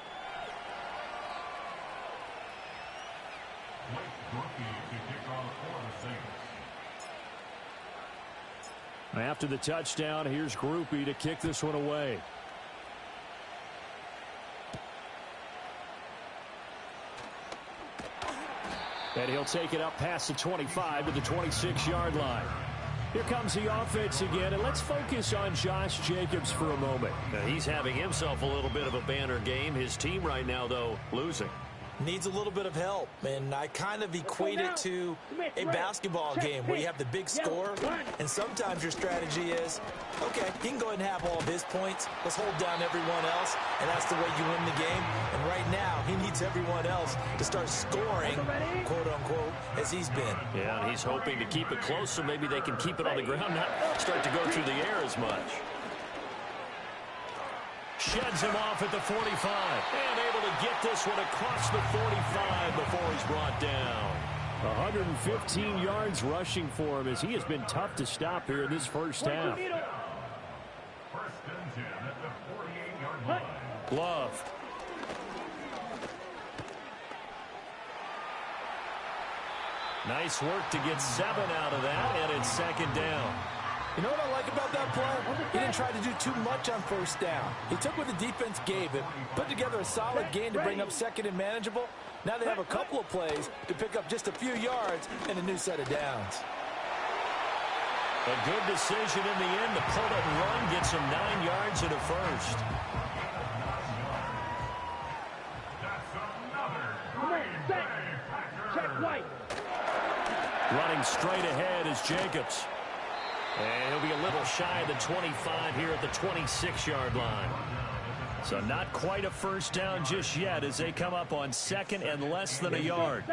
After the touchdown, here's Groupie to kick this one away. And he'll take it up past the 25 to the 26-yard line. Here comes the offense again, and let's focus on Josh Jacobs for a moment. Now, he's having himself a little bit of a banner game. His team right now, though, losing. Needs a little bit of help, and I kind of equate it to a basketball game where you have the big score, and sometimes your strategy is, okay, he can go ahead and have all of his points. Let's hold down everyone else, and that's the way you win the game. And right now, he needs everyone else to start scoring, quote-unquote, as he's been. Yeah, and he's hoping to keep it close so maybe they can keep it on the ground, not start to go through the air as much. Sheds him off at the 45. And able to get this one across the 45 before he's brought down. 115 yards rushing for him as he has been tough to stop here in this first half. First and 10 at the 48-yard line. Love. Nice work to get 7 out of that, and it's second down. You know what I like about that play? He didn't try to do too much on first down. He took what the defense gave him, put together a solid game to bring up second and manageable. Now they have a couple of plays to pick up just a few yards and a new set of downs. A good decision in the end to pull it and run, gets him 9 yards and a first. Check right. Running straight ahead is Jacobs. And he'll be a little shy of the 25 here at the 26-yard line. So not quite a first down just yet as they come up on second and less than a yard.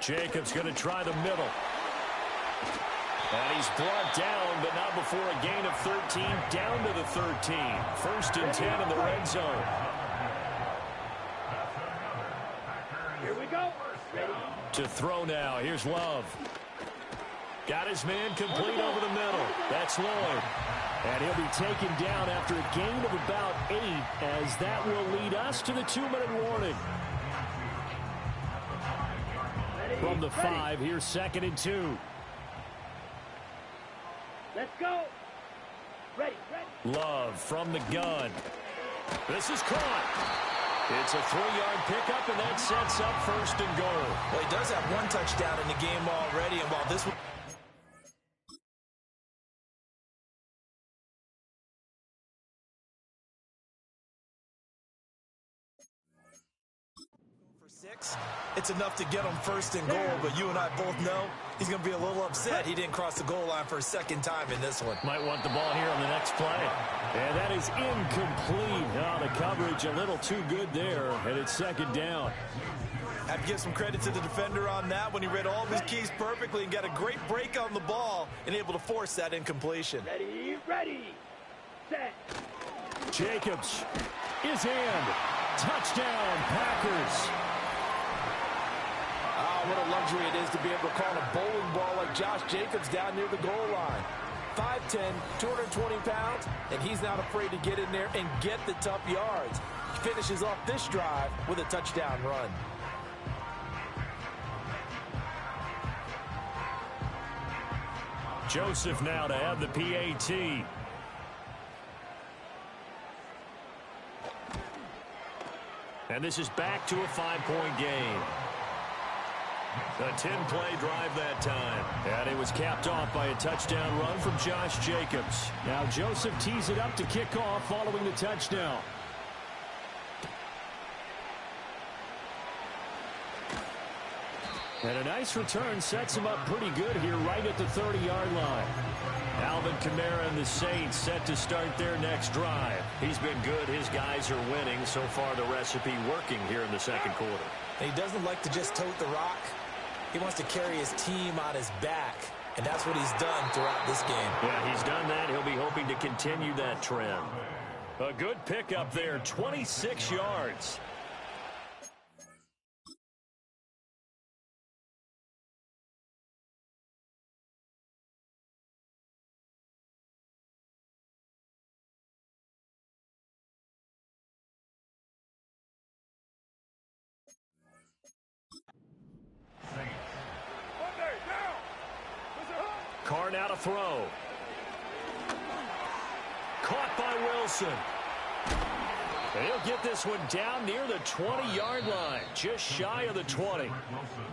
Jacobs going to try the middle. And he's brought down, but not before a gain of 13, down to the 13. First and 10 in the red zone. Here we go. Ready. To throw now. Here's Love. Got his man complete over the middle. That's Lloyd. And he'll be taken down after a gain of about 8, as that will lead us to the 2-minute warning. From the 5, here's second and 2. Let's go. Ready. Love from the gun. This is caught. It's a 3-yard pickup, and that sets up first and goal. Well, he does have one touchdown in the game already, and while this one for 6, it's enough to get him first and goal, but you and I both know he's going to be a little upset he didn't cross the goal line for a second time in this one. Might want the ball here on the next play. And that is incomplete. Now the coverage a little too good there, and it's second down. I have to give some credit to the defender on that when he read all of his keys perfectly and got a great break on the ball and able to force that incompletion. Ready, set. Jacobs is in. Touchdown, Packers. What a luxury it is to be able to call a bowling ball like Josh Jacobs down near the goal line. 5'10", 220 pounds, and he's not afraid to get in there and get the tough yards. He finishes off this drive with a touchdown run. Joseph now to have the PAT. And this is back to a 5-point game. A 10-play drive that time. And it was capped off by a touchdown run from Josh Jacobs. Now Joseph tees it up to kick off following the touchdown. And a nice return sets him up pretty good here right at the 30-yard line. Alvin Kamara and the Saints set to start their next drive. He's been good. His guys are winning. So far, the recipe working here in the second quarter. And he doesn't like to just tote the rock. He wants to carry his team on his back, and that's what he's done throughout this game. Yeah, he's done that. He'll be hoping to continue that trend. A good pickup there, 26 yards. Carr now to throw. Caught by Wilson. He'll get this one down near the 20-yard line, just shy of the 20.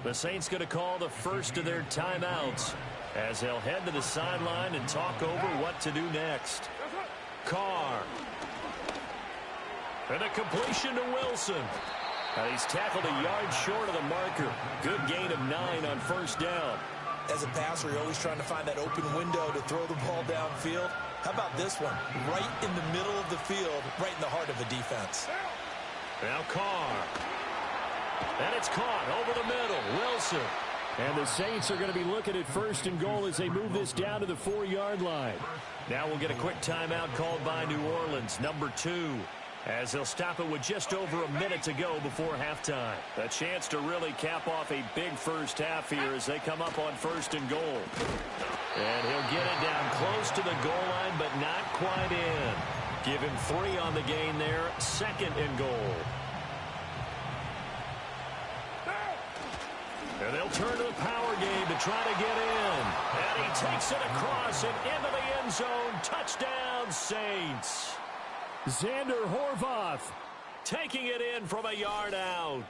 The Saints going to call the first of their timeouts as they'll head to the sideline and talk over what to do next. Carr. And a completion to Wilson. And he's tackled a yard short of the marker. Good gain of 9 on first down. As a passer, you're always trying to find that open window to throw the ball downfield. How about this one? Right in the middle of the field, right in the heart of the defense. Now Carr. And it's caught over the middle. Wilson. And the Saints are going to be looking at first and goal as they move this down to the 4-yard line. Now we'll get a quick timeout called by New Orleans, number 2. As they'll stop it with just over a minute to go before halftime. A chance to really cap off a big first half here as they come up on first and goal. And he'll get it down close to the goal line, but not quite in. Give him 3 on the gain there, second and goal. And they'll turn to the power game to try to get in. And he takes it across and into the end zone. Touchdown, Saints. Xander Horvath taking it in from a yard out.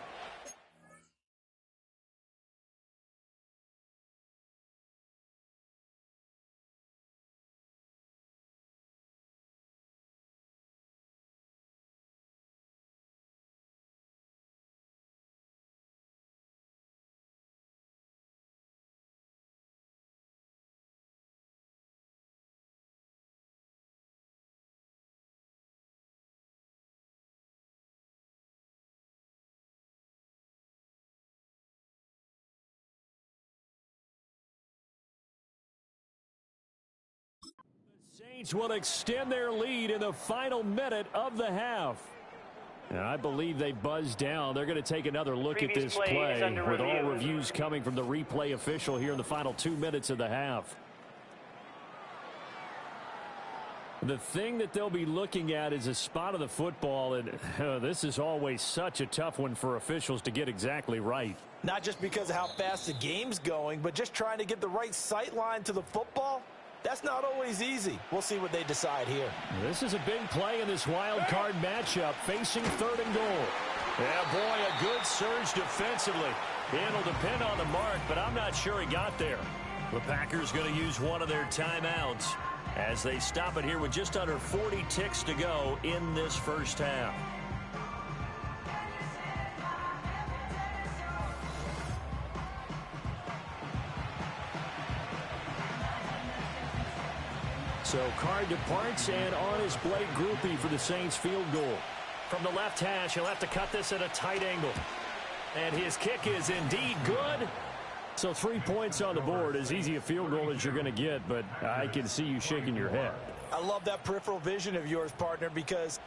Saints will extend their lead in the final minute of the half. And I believe they buzzed down. They're going to take another look at this play with all reviews coming from the replay official here in the final 2 minutes of the half. The thing that they'll be looking at is a spot of the football, and this is always such a tough one for officials to get exactly right. Not just because of how fast the game's going, but just trying to get the right sight line to the football. That's not always easy. We'll see what they decide here. This is a big play in this wild card matchup, facing third and goal. Yeah, boy, a good surge defensively. It'll depend on the mark, but I'm not sure he got there. The Packers going to use one of their timeouts as they stop it here with just under 40 ticks to go in this first half. So Carr departs, and on his Blake Groupie for the Saints field goal. From the left hash, he'll have to cut this at a tight angle. And his kick is indeed good. So 3 points on the board, as easy a field goal as you're going to get, but I can see you shaking your head. I love that peripheral vision of yours, partner, because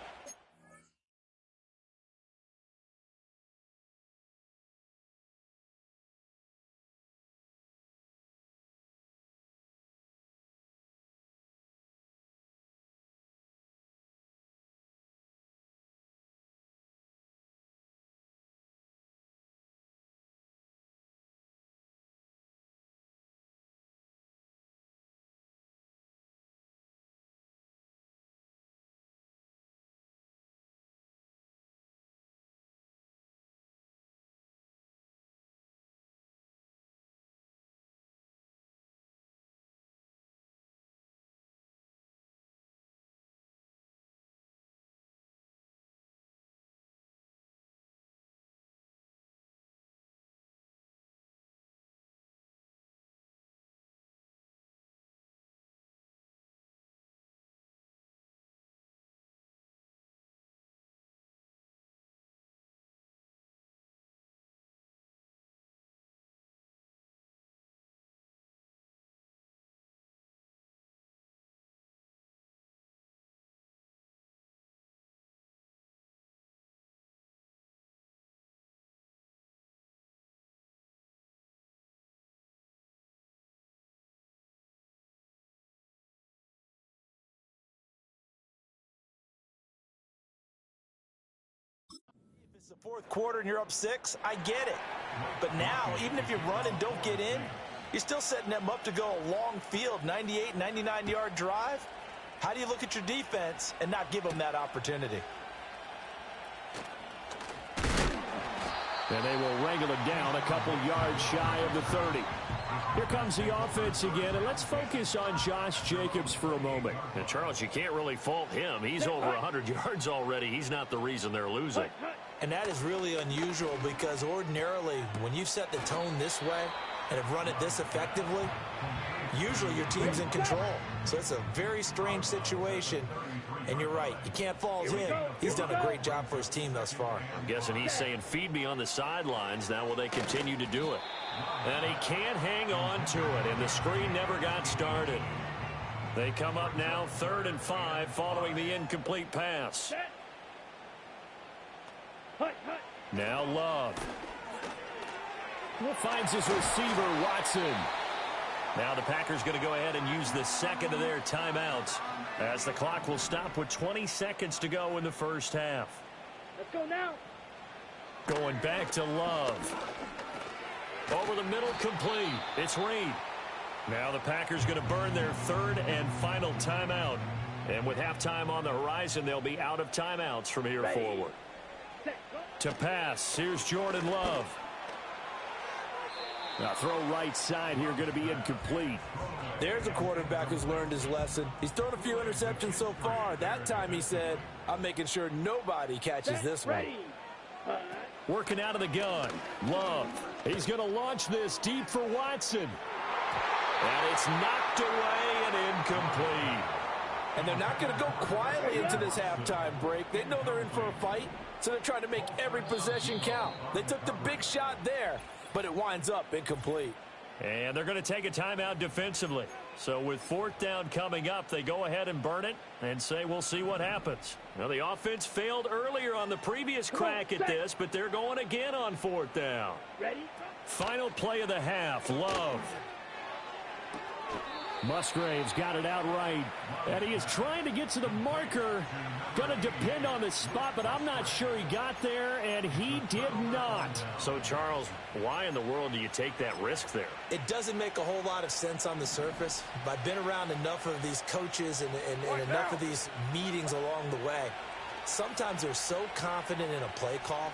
It's the fourth quarter and you're up 6. I get it. But now, even if you run and don't get in, you're still setting them up to go a long field, 98, 99-yard drive. How do you look at your defense and not give them that opportunity? And they will wrangle it down a couple yards shy of the 30. Here comes the offense again, and let's focus on Josh Jacobs for a moment. And Charles, you can't really fault him. He's over 100 yards already. He's not the reason they're losing. And that is really unusual because ordinarily, when you've set the tone this way and have run it this effectively, usually your team's in control. So it's a very strange situation. And you're right, you can't fault him. He's done a great job for his team thus far. I'm guessing he's saying, feed me on the sidelines. Now will they continue to do it? And he can't hang on to it, and the screen never got started. They come up now 3rd and 5 following the incomplete pass. Now Love. Finds his receiver, Watson. Now the Packers going to go ahead and use the second of their timeouts as the clock will stop with 20 seconds to go in the first half. Let's go now. Going back to Love. Over the middle, complete. It's Reed. Now the Packers going to burn their 3rd and final timeout. And with halftime on the horizon, they'll be out of timeouts from here forward. To pass, here's Jordan Love. Now throw right side here, going to be incomplete. There's a quarterback who's learned his lesson. He's thrown a few interceptions so far. That time he said, I'm making sure nobody catches this one. Working out of the gun. Love. He's going to launch this deep for Watson. And it's knocked away and incomplete. And they're not going to go quietly into this halftime break. They know they're in for a fight, so they're trying to make every possession count. They took the big shot there, but it winds up incomplete. And they're going to take a timeout defensively. So with 4th down coming up, they go ahead and burn it and say we'll see what happens. Now the offense failed earlier on the previous crack at this, but they're going again on 4th down. Ready? Final play of the half, Love. Musgrave's got it out right. And he is trying to get to the marker. Going to depend on the spot, but I'm not sure he got there, and he did not. So, Charles, why in the world do you take that risk there? It doesn't make a whole lot of sense on the surface. I've been around enough of these coaches and enough of these meetings along the way. Sometimes they're so confident in a play call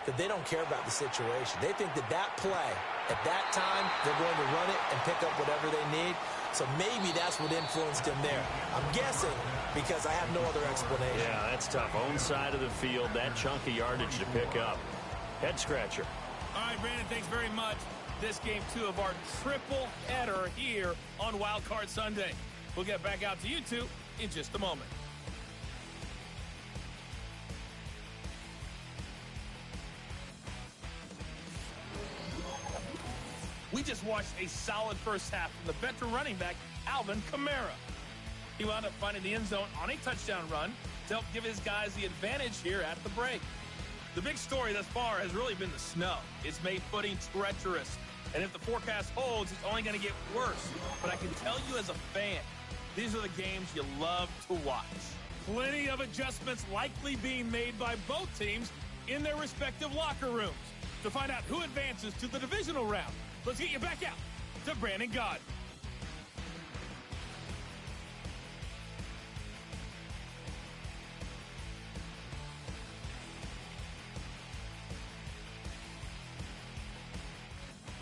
that they don't care about the situation. They think that that play, at that time, they're going to run it and pick up whatever they need. So maybe that's what influenced him there. I'm guessing because I have no other explanation. Yeah, that's tough. Own side of the field, that chunk of yardage to pick up. Head scratcher. All right, Brandon, thanks very much. This game 2 of our triple header here on Wild Card Sunday. We'll get back out to you two in just a moment. We just watched a solid first half from the veteran running back, Alvin Kamara. He wound up finding the end zone on a touchdown run to help give his guys the advantage here at the break. The big story thus far has really been the snow. It's made footing treacherous. And if the forecast holds, it's only going to get worse. But I can tell you as a fan, these are the games you love to watch. Plenty of adjustments likely being made by both teams in their respective locker rooms. To find out who advances to the divisional round, let's get you back out to Brandon God.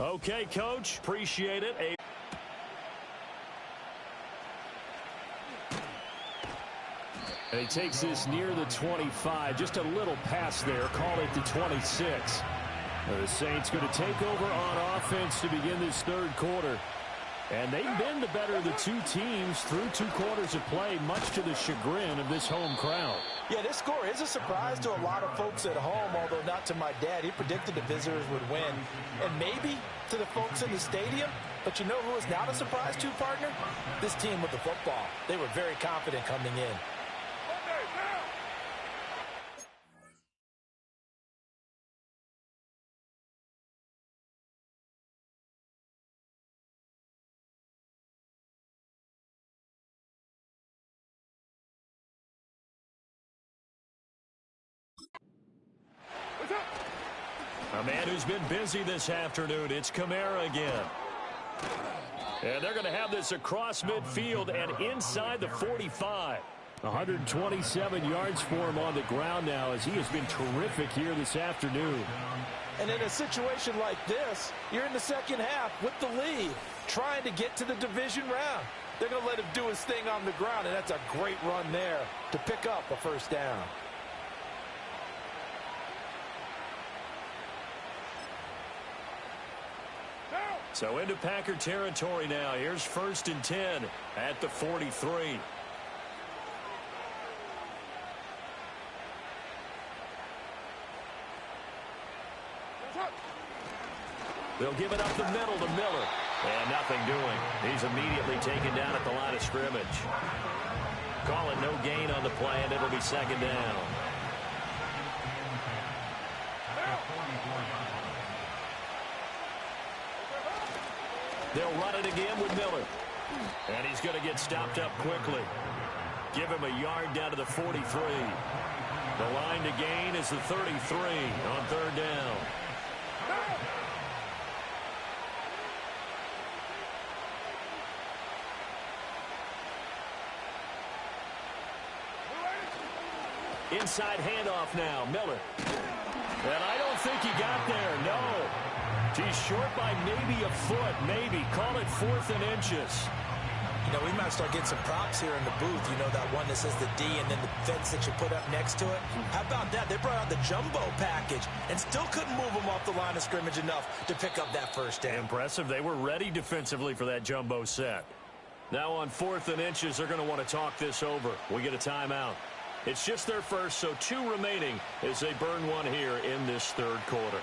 Okay, Coach. Appreciate it. And he takes this near the 25. Just a little pass there. Call it the 26. The Saints going to take over on offense to begin this 3rd quarter. And they've been the better of the two teams through 2 quarters of play, much to the chagrin of this home crowd. Yeah, this score is a surprise to a lot of folks at home, although not to my dad. He predicted the visitors would win. And maybe to the folks in the stadium. But you know who is not a surprise to, partner? This team with the football. They were very confident coming in. A man who's been busy this afternoon. It's Kamara again. And they're going to have this across midfield and inside the 45. 127 yards for him on the ground now as he has been terrific here this afternoon. And in a situation like this, you're in the second half with the lead, trying to get to the division round. They're going to let him do his thing on the ground, and that's a great run there to pick up a first down. So into Packer territory now. Here's 1st and 10 at the 43. They'll give it up the middle to Miller. And nothing doing. He's immediately taken down at the line of scrimmage. Call it no gain on the play, and it'll be 2nd down. They'll run it again with Miller. And he's going to get stopped up quickly. Give him a yard down to the 43. The line to gain is the 33 on 3rd down. Inside handoff now, Miller. And I don't think he got there, no. He's short by maybe a foot, maybe. Call it 4th and inches. You know, we might start getting some props here in the booth. You know, that one that says the D and then the fence that you put up next to it. How about that? They brought out the jumbo package and still couldn't move them off the line of scrimmage enough to pick up that first down. Impressive. They were ready defensively for that jumbo set. Now on 4th and inches, they're going to want to talk this over. We get a timeout. It's just their first, so 2 remaining as they burn one here in this 3rd quarter.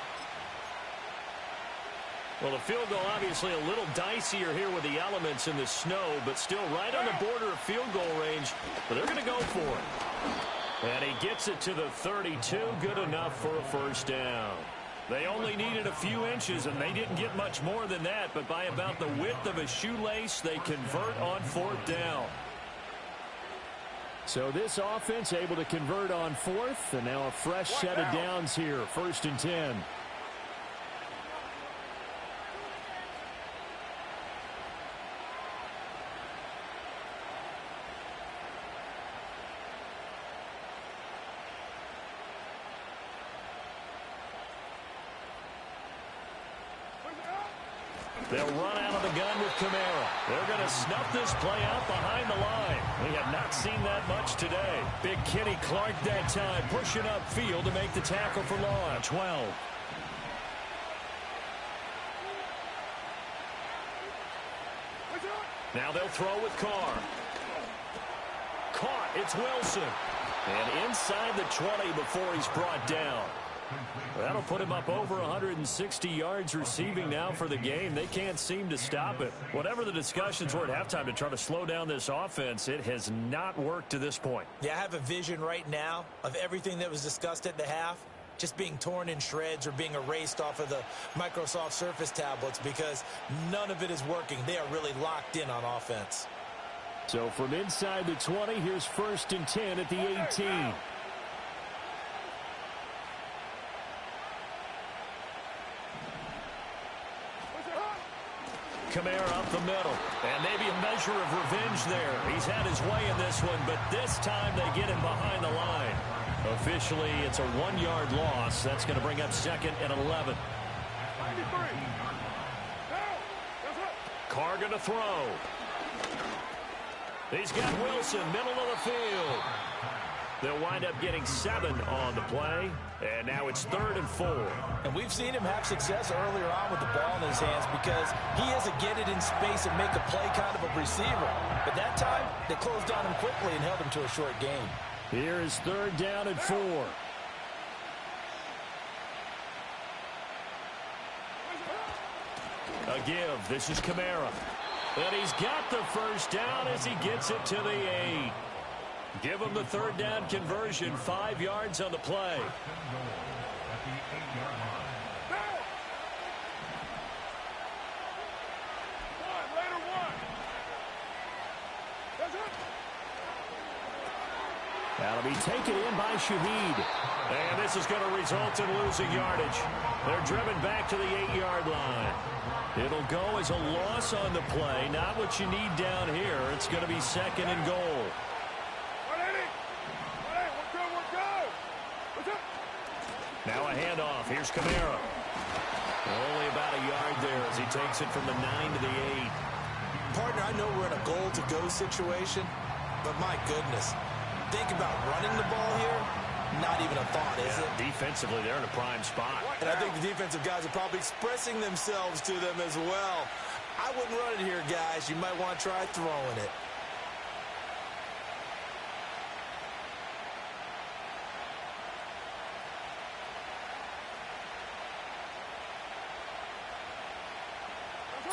Well, the field goal obviously a little dicier here with the elements in the snow, but still right on the border of field goal range. But they're going to go for it. And he gets it to the 32, good enough for a first down. They only needed a few inches, and they didn't get much more than that, but by about the width of a shoelace, they convert on 4th down. So this offense able to convert on 4th, and now a fresh set of downs here, 1st and 10. They'll run out of the gun with Kamara. They're going to snuff this play out behind the line. We have not seen that much today. Big Kenny Clark that time pushing upfield to make the tackle for loss. 12. Now they'll throw with Carr. Caught. It's Wilson. And inside the 20 before he's brought down. That'll put him up over 160 yards receiving now for the game. They can't seem to stop it. Whatever the discussions were at halftime to try to slow down this offense, it has not worked to this point. Yeah, I have a vision right now of everything that was discussed at the half just being torn in shreds or being erased off of the Microsoft Surface tablets because none of it is working. They are really locked in on offense. So from inside the 20, here's 1st and 10 at the 18. Kamara up the middle, and maybe a measure of revenge there. He's had his way in this one, but this time they get him behind the line. Officially, it's a 1-yard loss. That's going to bring up 2nd and 11. Carr going to throw. He's got Wilson, middle of the field. They'll wind up getting 7 on the play, and now it's 3rd and 4. And we've seen him have success earlier on with the ball in his hands because he has to get it in space and make a play kind of a receiver. But that time, they closed on him quickly and held him to a short game. Here is 3rd down and 4. A give. This is Kamara. And he's got the first down as he gets it to the 8. Give him the 3rd down conversion, 5 yards on the play. That'll be taken in by Shaheed. And this this is going to result in losing yardage. They're driven back to the 8-yard line. It'll go as a loss on the play. Not what you need down here. It's going to be 2nd and goal. Now a handoff. Here's Kamara. Only about a yard there as he takes it from the 9 to the 8. Partner, I know we're in a goal-to-go situation, but my goodness, think about running the ball here. Not even a thought, is it? Defensively, they're in a prime spot. And I think the defensive guys are probably expressing themselves to them as well. I wouldn't run it here, guys. You might want to try throwing it.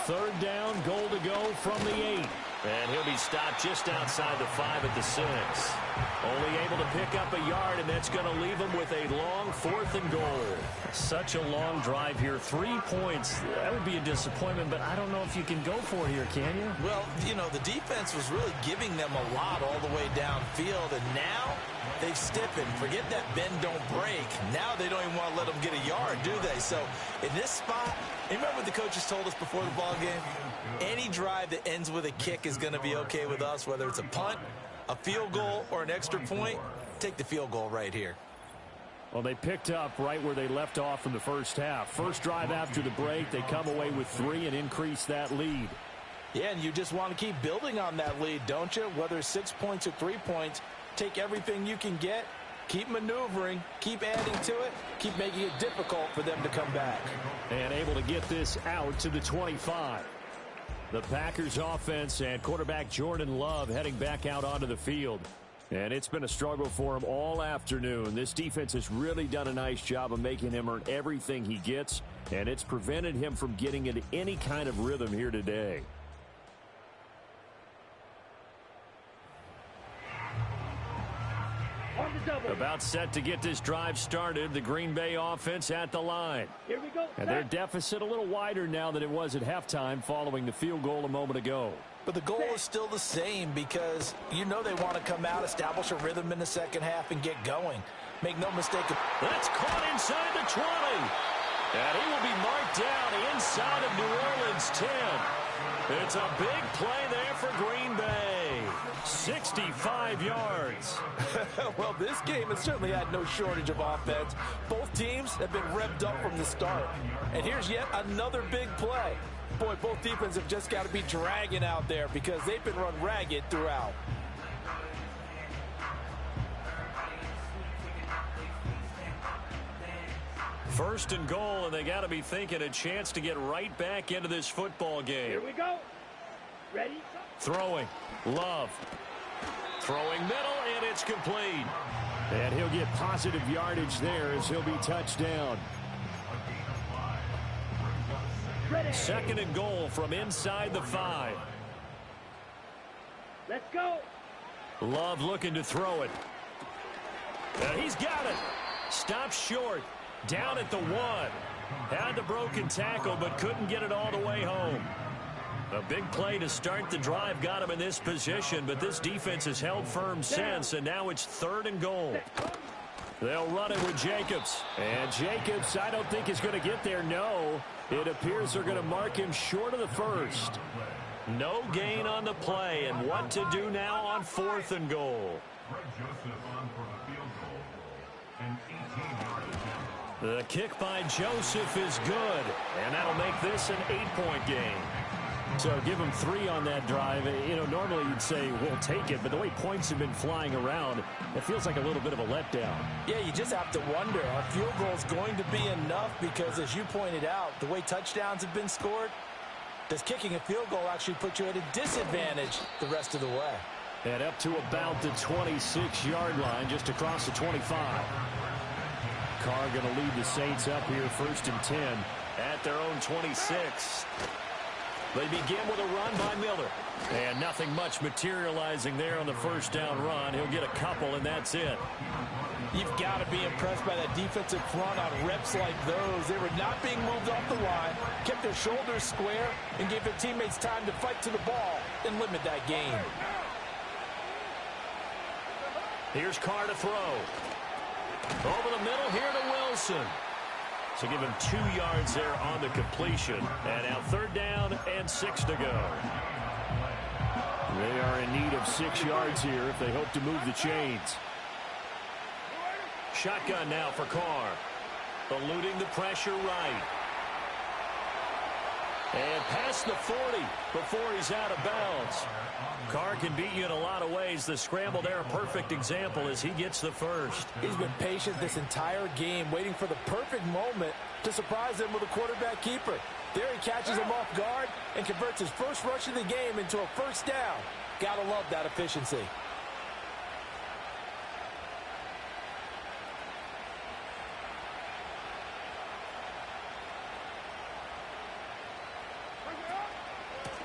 Third down, goal to go from the 8. And he'll be stopped just outside the 5 at the 6. Only able to pick up a yard, and that's going to leave him with a long 4th and goal. Such a long drive here. 3 points. That would be a disappointment, but I don't know if you can go for it here, can you? Well, you know, the defense was really giving them a lot all the way downfield, and now they've stiffened. Forget that bend, don't break. Now they don't even want to let them get a yard, do they? So in this spot, remember what the coaches told us before the ball game? Any drive that ends with a kick is going to be okay with us, whether it's a punt, a field goal, or an extra point. Take the field goal right here. Well, they picked up right where they left off in the first half. First drive after the break, they come away with 3 and increase that lead. Yeah, and you just want to keep building on that lead, don't you? Whether it's 6 points or 3 points, take everything you can get, keep maneuvering, keep adding to it, keep making it difficult for them to come back. And able to get this out to the 25. The Packers offense and quarterback Jordan Love heading back out onto the field. And it's been a struggle for him all afternoon. This defense has really done a nice job of making him earn everything he gets, and it's prevented him from getting into any kind of rhythm here today. About set to get this drive started. The Green Bay offense at the line. Here we go. And their deficit a little wider now than it was at halftime following the field goal a moment ago. But the goal is still the same because you know they want to come out, establish a rhythm in the second half, and get going. Make no mistake. That's caught inside the 20. And he will be marked down inside of New Orleans 10. It's a big play there for Green Bay. 65 yards. Well, this game has certainly had no shortage of offense. Both teams have been revved up from the start. And here's yet another big play. Boy, both defenses have just got to be dragging out there because they've been run ragged throughout. First and goal, and they got to be thinking a chance to get right back into this football game. Here we go. Ready? Throwing. Love. Throwing middle, and it's complete. And he'll get positive yardage there as he'll be touched down. Ready. 2nd and goal from inside the 5. Let's go. Love looking to throw it. And he's got it. Stopped short. Down at the 1. Had the broken tackle, but couldn't get it all the way home. A big play to start the drive got him in this position, but this defense has held firm since, and now it's 3rd and goal. They'll run it with Jacobs. And Jacobs, I don't think is going to get there, no. It appears they're going to mark him short of the first. No gain on the play, and what to do now on 4th and goal. The kick by Joseph is good, and that'll make this an 8-point game. So give them 3 on that drive. You know, normally you'd say, we'll take it, but the way points have been flying around, it feels like a little bit of a letdown. Yeah, you just have to wonder, are field goals going to be enough? Because as you pointed out, the way touchdowns have been scored, does kicking a field goal actually put you at a disadvantage the rest of the way? And up to about the 26-yard line, just across the 25. Carr going to lead the Saints up here 1st and 10. At their own 26. They begin with a run by Miller. And nothing much materializing there on the first down run. He'll get a couple, and that's it. You've got to be impressed by that defensive front on reps like those. They were not being moved off the line, kept their shoulders square, and gave their teammates time to fight to the ball and limit that gain. Here's Carr to throw. Over the middle here to Wilson. So give him 2 yards there on the completion. And now 3rd down and 6 to go. They are in need of 6 yards here if they hope to move the chains. Shotgun now for Carr. Eluding the pressure right. And past the 40 before he's out of bounds. Carr can beat you in a lot of ways. The scramble there, a perfect example as he gets the first. He's been patient this entire game, waiting for the perfect moment to surprise them with a quarterback keeper. There he catches him off guard and converts his first rush of the game into a first down. Gotta love that efficiency.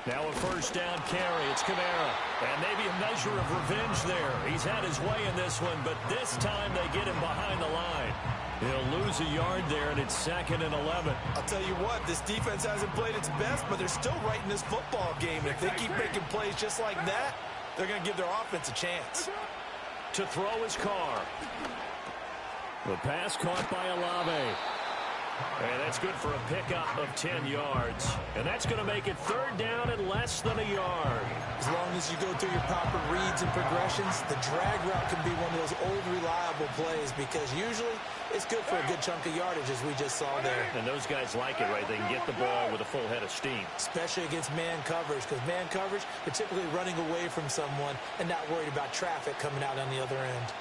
Now a first down carry. It's Kamara. And maybe a measure of revenge there. He's had his way in this one, but this time they get him behind the line. He'll lose a yard there, and it's 2nd and 11. I'll tell you what, this defense hasn't played its best, but they're still right in this football game. And if they keep making plays just like that, they're going to give their offense a chance. To throw his Carr. The pass caught by Olave. And that's good for a pickup of 10 yards. And that's going to make it 3rd down and less than a yard. As long as you go through your proper reads and progressions, the drag route can be one of those old reliable plays because usually it's good for a good chunk of yardage, as we just saw there. And those guys like it, right? They can get the ball with a full head of steam. Especially against man coverage, because man coverage, they're typically running away from someone and not worried about traffic coming out on the other end.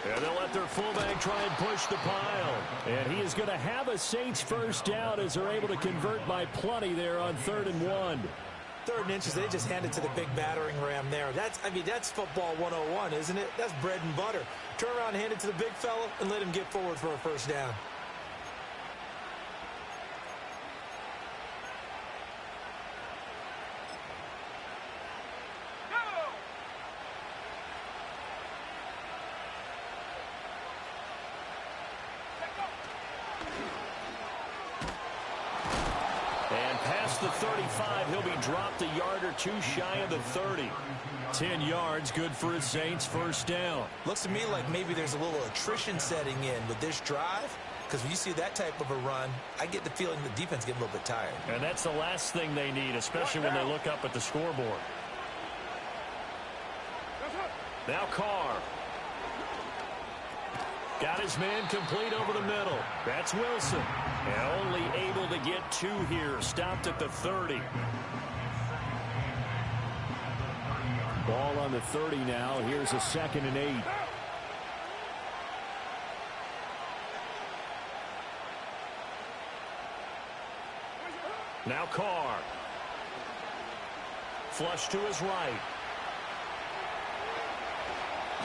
And they'll let their fullback try and push the pile. And he is going to have a Saints first down as they're able to convert by plenty there on 3rd and 1. 3rd and inches, they just hand it to the big battering ram there. That's football 101, isn't it? That's bread and butter. Turn around and hand it to the big fella and let him get forward for a first down. The 35, he'll be dropped a yard or 2 shy of the 30. 10 yards, good for a Saints first down. Looks to me like maybe there's a little attrition setting in with this drive, because when you see that type of a run, I get the feeling the defense getting a little bit tired. And that's the last thing they need, especially when they look up at the scoreboard. Now Carr. Got his man complete over the middle. That's Wilson. And only able to get 2 here. Stopped at the 30. Ball on the 30 now. Here's a 2nd and 8. Now Carr. Flush to his right.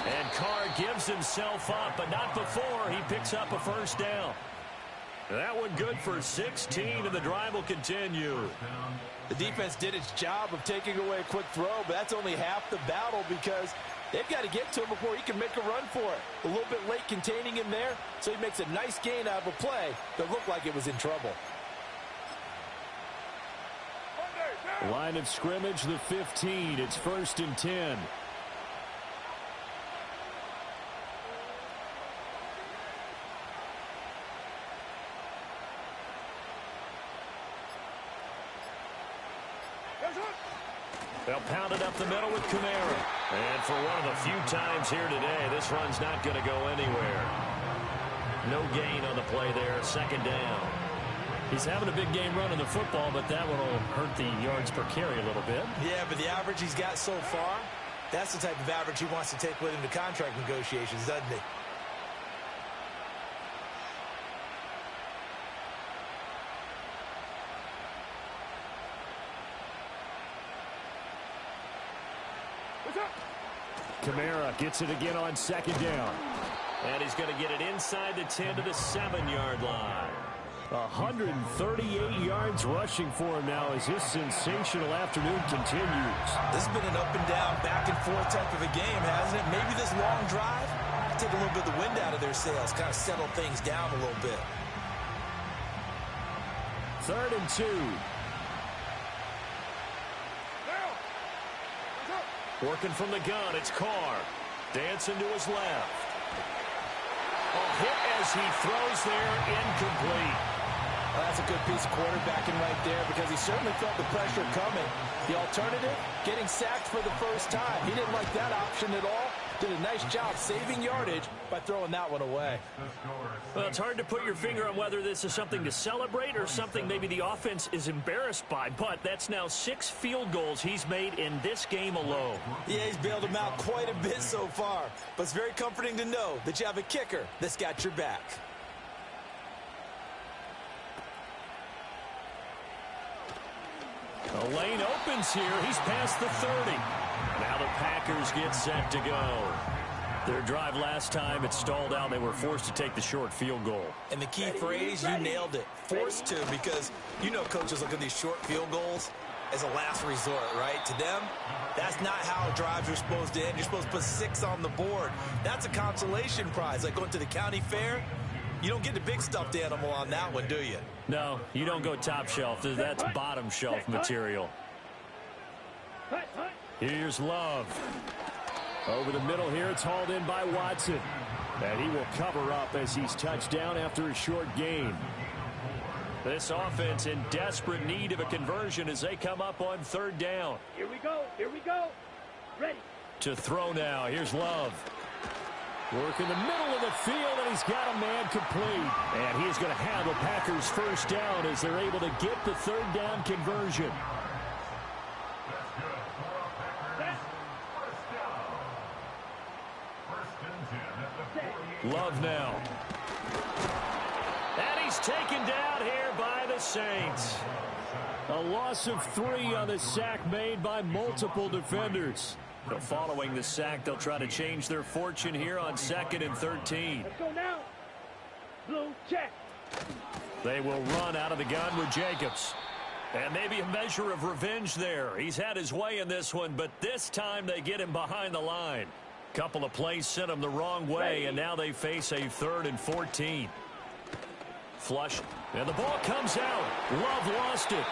And Carr gives himself up, but not before he picks up a first down. That one good for 16, and the drive will continue. The defense did its job of taking away a quick throw, but that's only half the battle because they've got to get to him before he can make a run for it. A little bit late containing him there, so he makes a nice gain out of a play that looked like it was in trouble. Line of scrimmage, the 15. It's 1st and 10. They'll pound it up the middle with Kamara. And for one of the few times here today, this run's not going to go anywhere. No gain on the play there. 2nd down. He's having a big game running the football, but that one will hurt the yards per carry a little bit. Yeah, but the average he's got so far, that's the type of average he wants to take with him to contract negotiations, doesn't he? Kamara gets it again on 2nd down. And he's going to get it inside the 10 to the 7-yard line. 138 yards rushing for him now as his sensational afternoon continues. This has been an up and down, back and forth type of a game, hasn't it? Maybe this long drive take a little bit of the wind out of their sails, kind of settle things down a little bit. 3rd and 2. Working from the gun, it's Carr. Dancing to his left. A hit as he throws there, incomplete. Well, that's a good piece of quarterbacking right there because he certainly felt the pressure coming. The alternative, getting sacked for the first time. He didn't like that option at all. Did a nice job saving yardage by throwing that one away. Well, it's hard to put your finger on whether this is something to celebrate or something maybe the offense is embarrassed by, but that's now 6 field goals he's made in this game alone. Yeah, he's bailed them out quite a bit so far, but it's very comforting to know that you have a kicker that's got your back. The lane opens here. He's past the 30. Now the Packers get set to go. Their drive last time, it stalled out. They were forced to take the short field goal. And the key phrase, you nailed it. Forced to, because you know coaches look at these short field goals as a last resort, right? To them, that's not how drives are supposed to end. You're supposed to put 6 on the board. That's a consolation prize. Like going to the county fair, you don't get the big stuffed animal on that one, do you? No, you don't go top shelf. That's bottom shelf material. Here's Love. Over the middle here, it's hauled in by Watson. And he will cover up as he's touched down after a short gain. This offense in desperate need of a conversion as they come up on 3rd down. Here we go. Here we go. Ready. To throw now. Here's Love. Work in the middle of the field, and he's got a man complete. And he is going to have the Packers' first down as they're able to get the 3rd down conversion. Love now. And he's taken down here by the Saints. A loss of 3 on the sack made by multiple defenders. But following the sack, they'll try to change their fortune here on 2nd and 13. Let's go now. Blue check. They will run out of the gun with Jacobs. And maybe a measure of revenge there. He's had his way in this one, but this time they get him behind the line. Couple of plays sent him the wrong way, and now they face a 3rd and 14. Flush, and the ball comes out. Love lost it.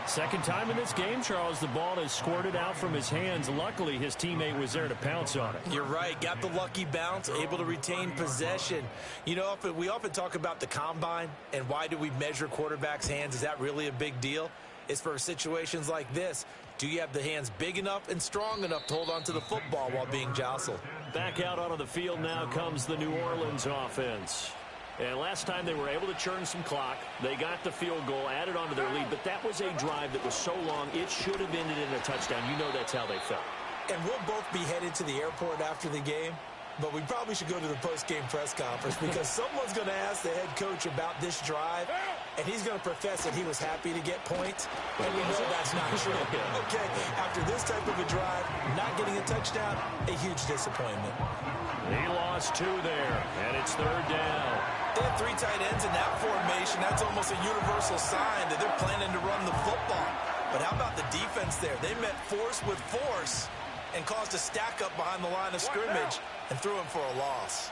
Second time in this game, Charles, the ball has squirted out from his hands. Luckily, his teammate was there to pounce on it. You're right. Got the lucky bounce, able to retain possession. You know, we often talk about the combine and why do we measure quarterbacks' hands. Is that really a big deal? It's for situations like this. Do you have the hands big enough and strong enough to hold on to the football while being jostled? Back out onto the field now comes the New Orleans offense. And last time they were able to churn some clock. They got the field goal, added onto their lead, but that was a drive that was so long, it should have ended in a touchdown. You know that's how they felt. And we'll both be headed to the airport after the game, but we probably should go to the post-game press conference because someone's going to ask the head coach about this drive, and he's going to profess that he was happy to get points, and we know that's not true. Okay, after this type of a drive, not getting a touchdown, a huge disappointment. He lost 2 there, and it's 3rd down. They have 3 tight ends in that formation. That's almost a universal sign that they're planning to run the football. But how about the defense there? They met force with force and caused a stack up behind the line of scrimmage and threw him for a loss.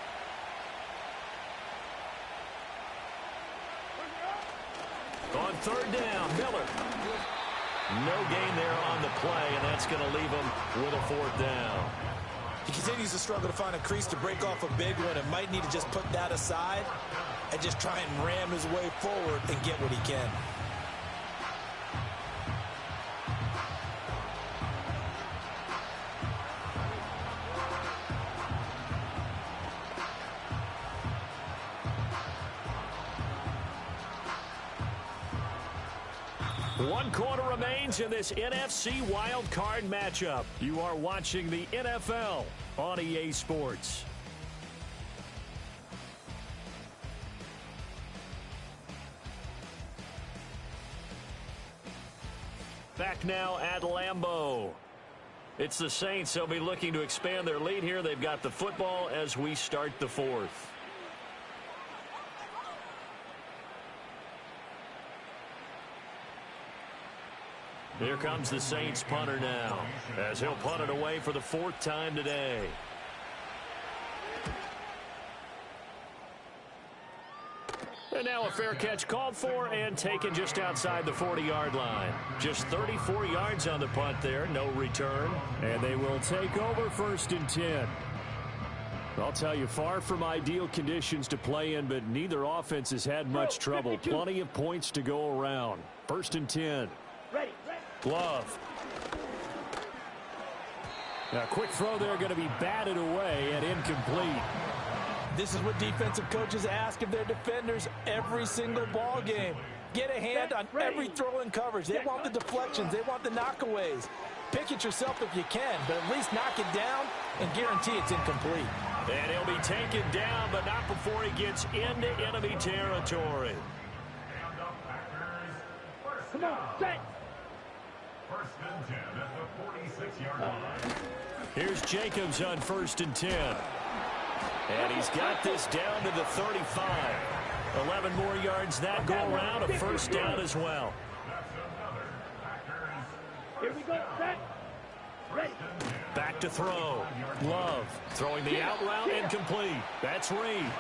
On 3rd down, Miller. No gain there on the play, and that's going to leave him with a 4th down. He continues to struggle to find a crease to break off a big one and might need to just put that aside and just try and ram his way forward and get what he can. One quarter remains in this NFC Wild Card matchup. You are watching the NFL on EA Sports. Back now at Lambeau. It's the Saints. They'll be looking to expand their lead here. They've got the football as we start the 4th. Here comes the Saints punter now, as he'll punt it away for the 4th time today. And now a fair catch called for and taken just outside the 40-yard line. Just 34 yards on the punt there, no return. And they will take over 1st and 10. I'll tell you, far from ideal conditions to play in, but neither offense has had much trouble. Plenty of points to go around. 1st and 10. Ready. Love. A quick throw there, going to be batted away and incomplete. This is what defensive coaches ask of their defenders every single ball game. Get a hand on every throw in coverage. They want the deflections. They want the knockaways. Pick it yourself if you can, but at least knock it down and guarantee it's incomplete. And he'll be taken down, but not before he gets into enemy territory. Come on, set. 1st and 10 at the 46-yard line. Here's Jacobs on 1st and 10. And he's got this down to the 35. 11 more yards that go around, a 1st down as well. Here we go, set. Ready. Back to throw. Love throwing the out route incomplete. That's Reed.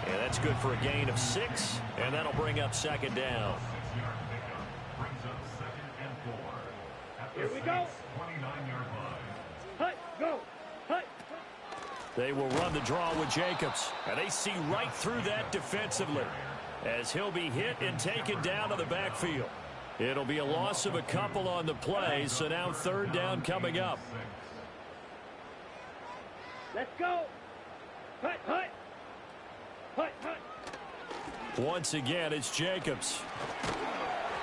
And that's good for a gain of 6, and that'll bring up 2nd down. Here we go. 29-yard line. Hut, go. Hut. They will run the draw with Jacobs. And they see right through that defensively as he'll be hit and taken down to the backfield. It'll be a loss of a couple on the play, so now 3rd down coming up. Let's go. Hut, hut. Hut, hut. Once again, it's Jacobs.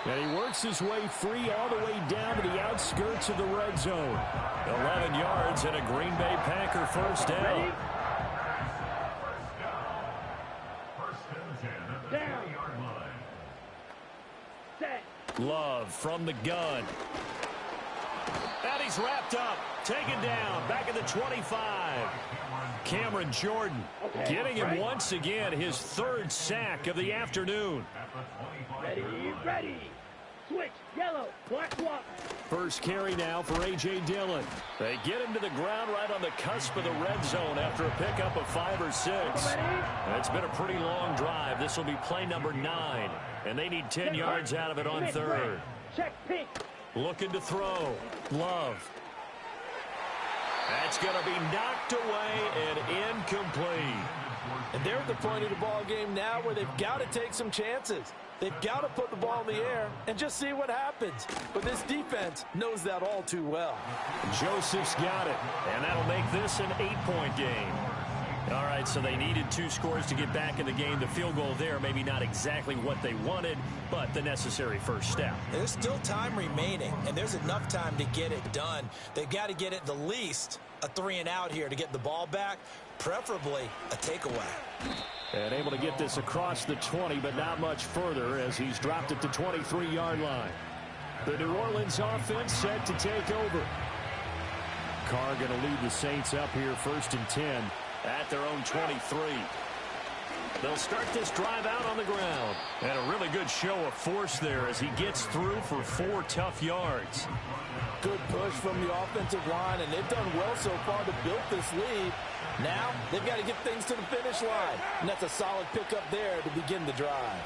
And he works his way free all the way down to the outskirts of the red zone. 11 yards and a Green Bay Packer 1st down. Ready? First and 10 at the 20-yard line. Set. Love from the gun. And he's wrapped up. Taken down. Back at the 25. Cameron Jordan getting him once again his 3rd sack of the afternoon. Ready. Switch. Yellow. Black swap. First carry now for A.J. Dillon. They get him to the ground right on the cusp of the red zone after a pickup of 5 or 6. And it's been a pretty long drive. This will be play number 9. And they need 10 yards out of it on 3rd. Check pink. Looking to throw. Love. That's going to be knocked away and incomplete. And they're at the point of the ball game now where they've got to take some chances. They've got to put the ball in the air and just see what happens. But this defense knows that all too well. Joseph's got it, and that'll make this an 8-point game. All right, so they needed 2 scores to get back in the game. The field goal there, maybe not exactly what they wanted, but the necessary first step. There's still time remaining, and there's enough time to get it done. They've got to get at the least a 3-and-out here to get the ball back, preferably a takeaway. And able to get this across the 20, but not much further as he's dropped it to 23-yard line. The New Orleans offense set to take over. Carr going to lead the Saints up here 1st and 10. At their own 23. They'll start this drive out on the ground. And a really good show of force there as he gets through for 4 tough yards. Good push from the offensive line, and they've done well so far to build this lead. Now they've got to get things to the finish line, and that's a solid pickup there to begin the drive.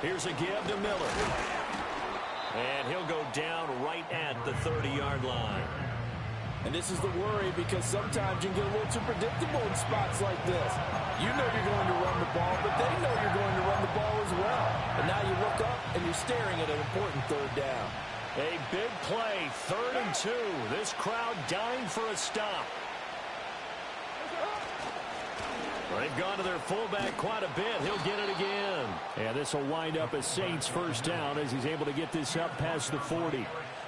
Here's a give to Miller. And he'll go down right at the 30-yard line. And this is the worry because sometimes you can get a little too predictable in spots like this. You know you're going to run the ball, but they know you're going to run the ball as well. And now you look up and you're staring at an important 3rd down. A big play, 3rd and 2. This crowd dying for a stop. They've gone to their fullback quite a bit. He'll get it again. And this will wind up as Saints 1st down as he's able to get this up past the 40.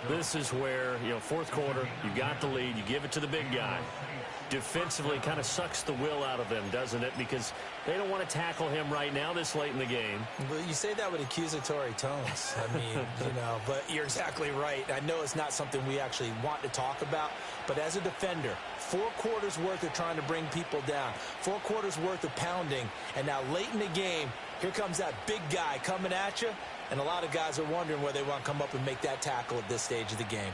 This is where, 4th quarter, you got the lead. You give it to the big guy. defensively kind of sucks the will out of them, doesn't it? Because they don't want to tackle him right now this late in the game. Well, you say that with accusatory tones. I mean, but you're exactly right. I know it's not something we actually want to talk about, but as a defender, 4 quarters worth of trying to bring people down, 4 quarters worth of pounding, and now late in the game, here comes that big guy coming at you, and a lot of guys are wondering where they want to come up and make that tackle at this stage of the game.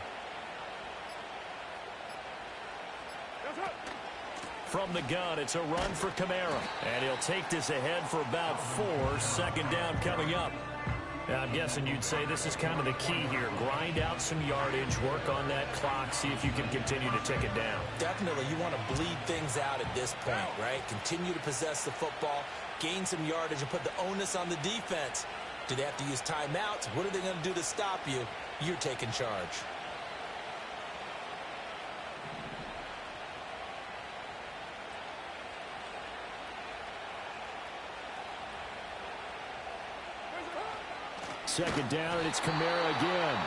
From the gun, it's a run for Kamara. And he'll take this ahead for about 4. Second down coming up. Now, I'm guessing you'd say this is kind of the key here. Grind out some yardage, work on that clock, see if you can continue to tick it down. Definitely. You want to bleed things out at this point, right? Continue to possess the football, gain some yardage, and put the onus on the defense. Do they have to use timeouts? What are they going to do to stop you? You're taking charge. Second down, and it's Kamara again.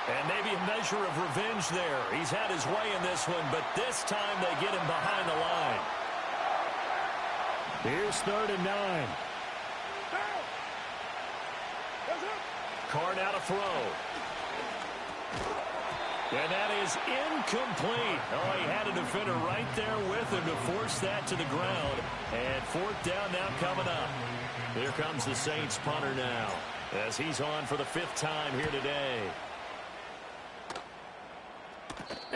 And maybe a measure of revenge there. He's had his way in this one, but this time they get him behind the line. Here's 3rd and 9. Carr now to throw. And that is incomplete. Oh, he had a defender right there with him to force that to the ground. And 4th down now coming up. Here comes the Saints punter now, as he's on for the 5th time here today.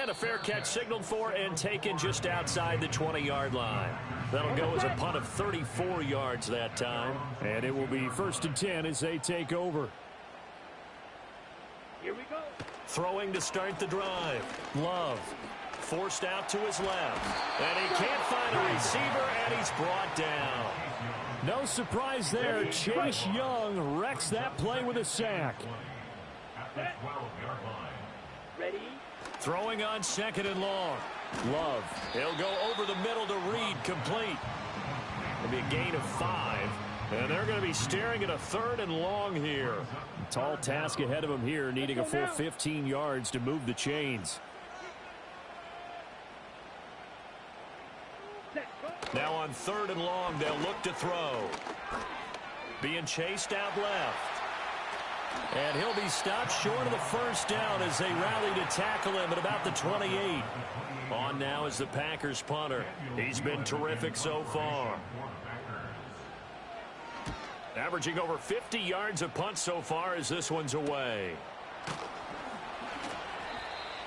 And a fair catch signaled for and taken just outside the 20-yard line. That'll go as a punt of 34 yards that time. And it will be 1st and 10 as they take over. Here we go. Throwing to start the drive. Love forced out to his left. And he can't find a receiver, and he's brought down. No surprise there. Chase Young wrecks that play with a sack. Ready? Throwing on 2nd and long. Love. He'll go over the middle to Reed, complete. It'll be a gain of 5. And they're going to be staring at a 3rd and long here. Tall task ahead of him here, needing a full 15 yards to move the chains. Now on 3rd and long, they'll look to throw. Being chased out left. And he'll be stopped short of the 1st down as they rally to tackle him at about the 28. On now is the Packers punter. He's been terrific so far. Averaging over 50 yards a punt so far as this one's away.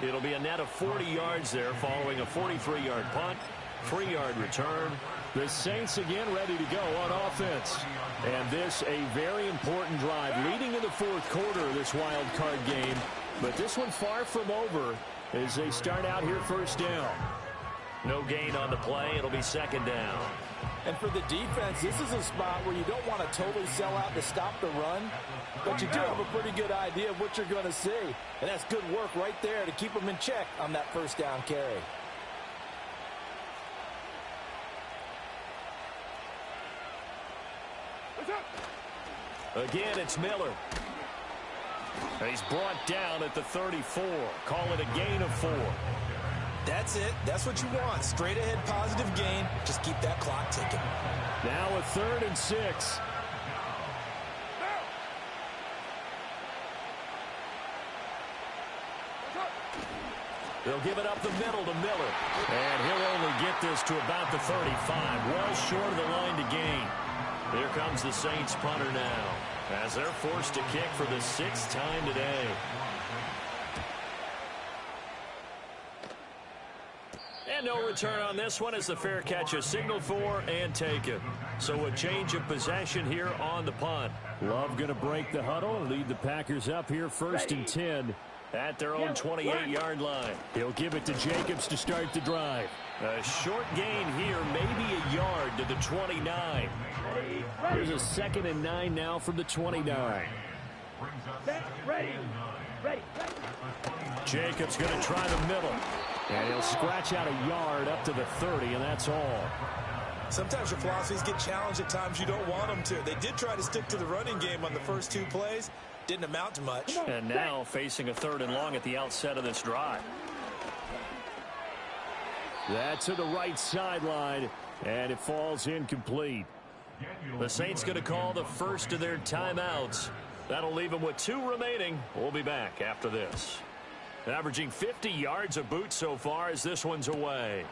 It'll be a net of 40 yards there following a 43-yard punt. 3-yard return. The Saints again ready to go on offense. And this a very important drive leading in the 4th quarter of this wild card game. But this one far from over as they start out here 1st down. No gain on the play. It'll be 2nd down. And for the defense, this is a spot where you don't want to totally sell out to stop the run, but you do have a pretty good idea of what you're going to see. And that's good work right there to keep them in check on that 1st down carry. Again, it's Miller. He's brought down at the 34. Call it a gain of 4. That's it. That's what you want. Straight ahead positive gain. Just keep that clock ticking. Now a 3rd and 6. They'll give it up the middle to Miller. And he'll only get this to about the 35. Well short of the line to gain. Here comes the Saints punter now, as they're forced to kick for the 6th time today. And no return on this one as the fair catch is signaled for and taken. So a change of possession here on the punt. Love going to break the huddle, lead the Packers up here 1st and 10. At their own 28-yard line. He'll give it to Jacobs to start the drive. A short gain here, maybe a yard to the 29. Here's a 2nd and 9 now from the 29. Ready. Jacobs going to try the middle. And he'll scratch out a yard up to the 30, and that's all. Sometimes your philosophies get challenged at times you don't want them to. They did try to stick to the running game on the first 2 plays. Didn't amount to much. And now facing a 3rd and long at the outset of this drive. That to the right sideline, and it falls incomplete. The Saints going to call the first of their timeouts. That'll leave them with 2 remaining. We'll be back after this. Averaging 50 yards a boot so far as this one's away.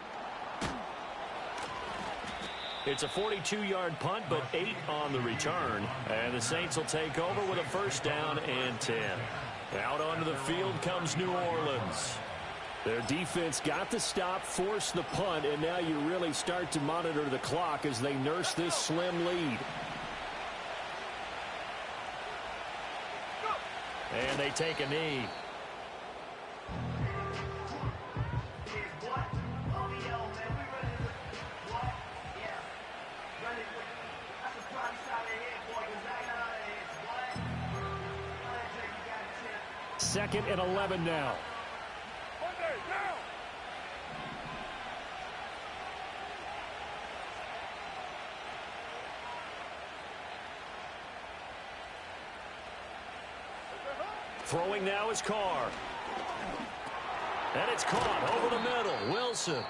It's a 42-yard punt, but 8 on the return. And the Saints will take over with a first down and 10. Out onto the field comes New Orleans. Their defense got the stop, forced the punt, and now you really start to monitor the clock as they nurse this slim lead. And they take a knee. Second and 11 now. Throwing now is Carr. And it's caught over the middle. Wilson.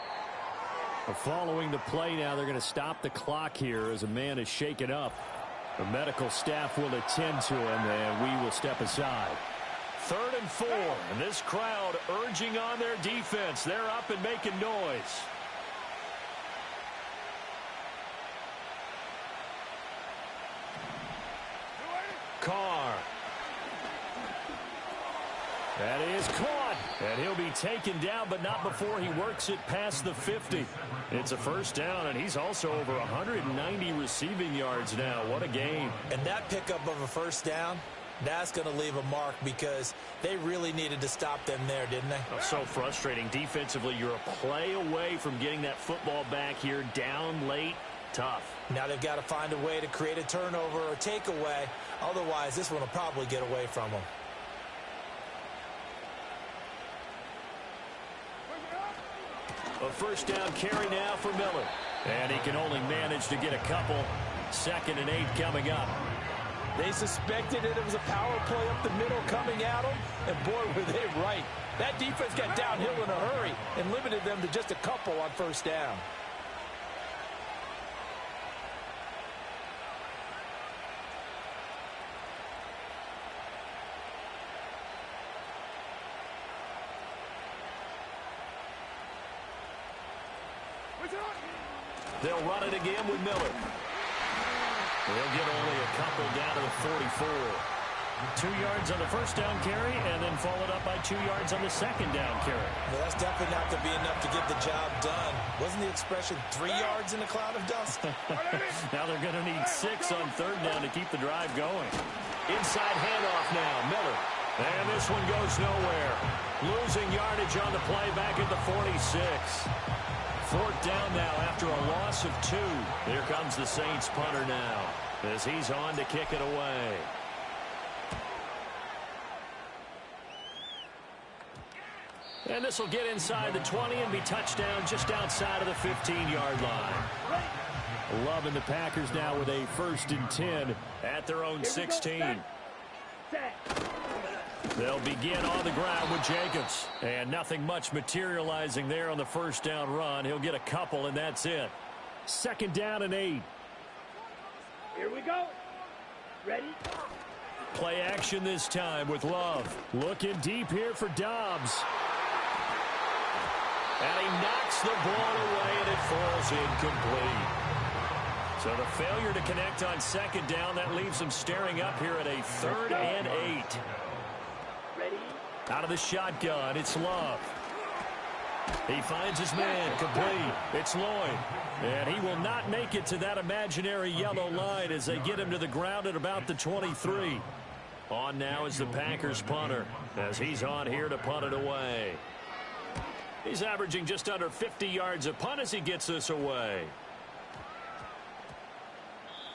Following the play now, they're going to stop the clock here as a man is shaken up. The medical staff will attend to him, and we will step aside. 3rd and 4, and this crowd urging on their defense. They're up and making noise. Carr. That is caught, and he'll be taken down, but not before he works it past the 50. It's a first down, and he's also over 190 receiving yards now. What a game. And that pickup of a first down, that's going to leave a mark because they really needed to stop them there, didn't they? Oh, so frustrating. Defensively, you're a play away from getting that football back here, down late. Tough. Now they've got to find a way to create a turnover or takeaway. Otherwise, this one will probably get away from them. A first down carry now for Miller. And he can only manage to get a couple. 2nd and 8 coming up. They suspected it was a power play up the middle coming at them, and boy, were they right. That defense got downhill in a hurry and limited them to just a couple on first down. They'll run it again with Miller. They'll get only a couple down to the 44. 2 yards on the first down carry, and then followed up by 2 yards on the second down carry. Well, that's definitely not going to be enough to get the job done. Wasn't the expression 3 yards in a cloud of dust? Now they're going to need 6 on 3rd down to keep the drive going. Inside handoff now, Miller. And this one goes nowhere. Losing yardage on the play back at the 46. 4th down now after a loss of 2. Here comes the Saints punter now as he's on to kick it away. And this will get inside the 20 and be touchdown just outside of the 15-yard line. Loving the Packers now with a 1st and 10 at their own 16. They'll begin on the ground with Jacobs. And nothing much materializing there on the first down run. He'll get a couple, and that's it. 2nd down and 8. Here we go. Ready? Play action this time with Love. Looking deep here for Dobbs. And he knocks the ball away, and it falls incomplete. So the failure to connect on 2nd down, that leaves him staring up here at a 3rd and 8. Ready? Out of the shotgun, it's Love. He finds his man, complete. It's Lloyd. And he will not make it to that imaginary yellow line as they get him to the ground at about the 23. On now is the Packers punter as he's on here to punt it away. He's averaging just under 50 yards a punt as he gets this away.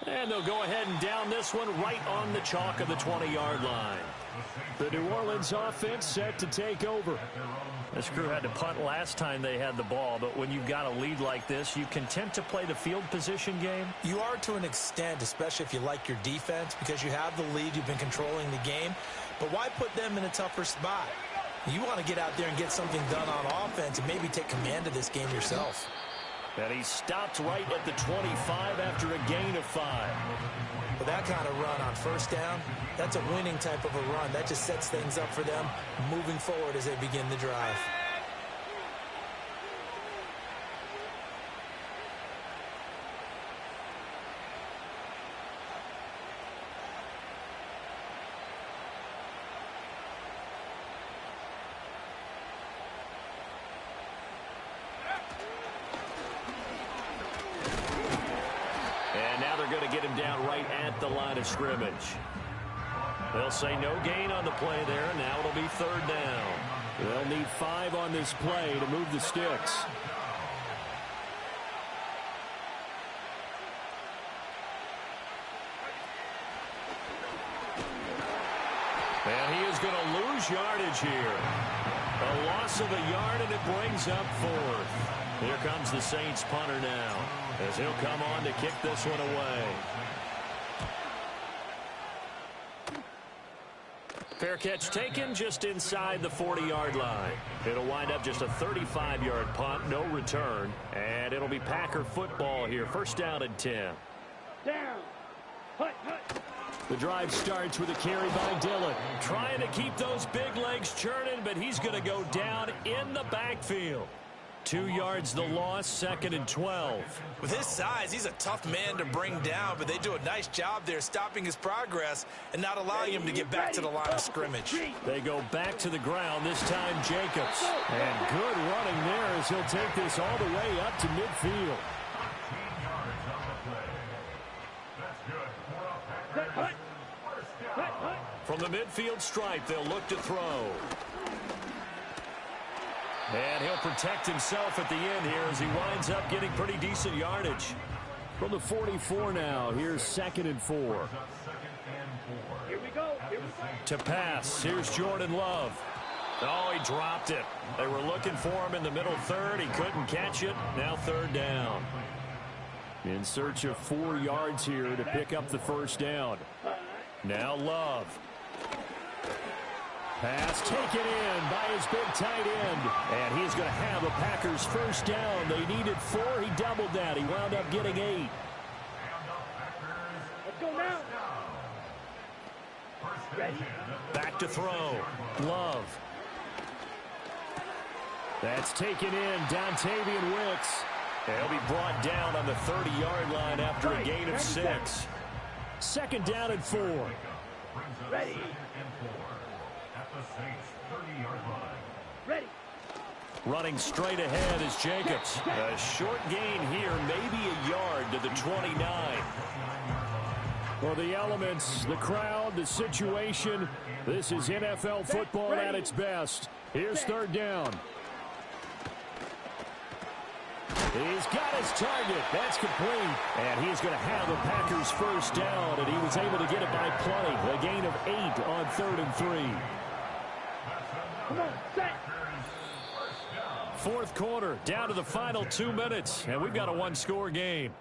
And they'll go ahead and down this one right on the chalk of the 20-yard line. The New Orleans offense set to take over. This crew had to punt last time they had the ball, but when you've got a lead like this, you content to play the field position game? You are to an extent, especially if you like your defense, because you have the lead, you've been controlling the game. But why put them in a tougher spot? You want to get out there and get something done on offense and maybe take command of this game yourself. And he stopped right at the 25 after a gain of 5. With that kind of run on first down, that's a winning type of a run. That just sets things up for them moving forward as they begin the drive. And now they're going to get him down right at the line of scrimmage. They'll say no gain on the play there. Now it'll be 3rd down. They'll need 5 on this play to move the sticks. And he is going to lose yardage here. A loss of a yard, and it brings up 4th. Here comes the Saints punter now, as he'll come on to kick this one away. Fair catch taken just inside the 40-yard line. It'll wind up just a 35-yard punt, no return, and it'll be Packer football here. 1st down and 10. Down. Hut, hut. The drive starts with a carry by Dillon. Trying to keep those big legs churning, but he's going to go down in the backfield. 2 yards the loss, 2nd and 12. With his size, he's a tough man to bring down, but they do a nice job there stopping his progress and not allowing him to get back to the line of scrimmage. They go back to the ground, this time Jacobs. And good running there as he'll take this all the way up to midfield. From the midfield stripe, they'll look to throw. And he'll protect himself at the end here as he winds up getting pretty decent yardage. From the 44 now, here's 2nd and 4. Here we go. Here we go. To pass, here's Jordan Love. Oh, he dropped it. They were looking for him in the middle 3rd. He couldn't catch it. Now 3rd down. In search of 4 yards here to pick up the 1st down. Now Love. Pass taken in by his big tight end. And he's going to have a Packers 1st down. They needed 4. He doubled that. He wound up getting 8. Let's go now. Ready. Back to throw. Love. That's taken in. Dontavian Wicks. He'll be brought down on the 30-yard line after a gain of 6. 2nd down and 4. Ready. Ready. Running straight ahead is Jacobs. A short gain here, maybe a yard to the 29. Well, the elements, the crowd, the situation, this is NFL football at its best. Here's 3rd down. He's got his target. That's complete. And he's going to have the Packers 1st down, and he was able to get it by plenty. A gain of 8 on 3rd and 3. Come on, set. 4th quarter, down to the final 2 minutes, and we've got a 1-score game.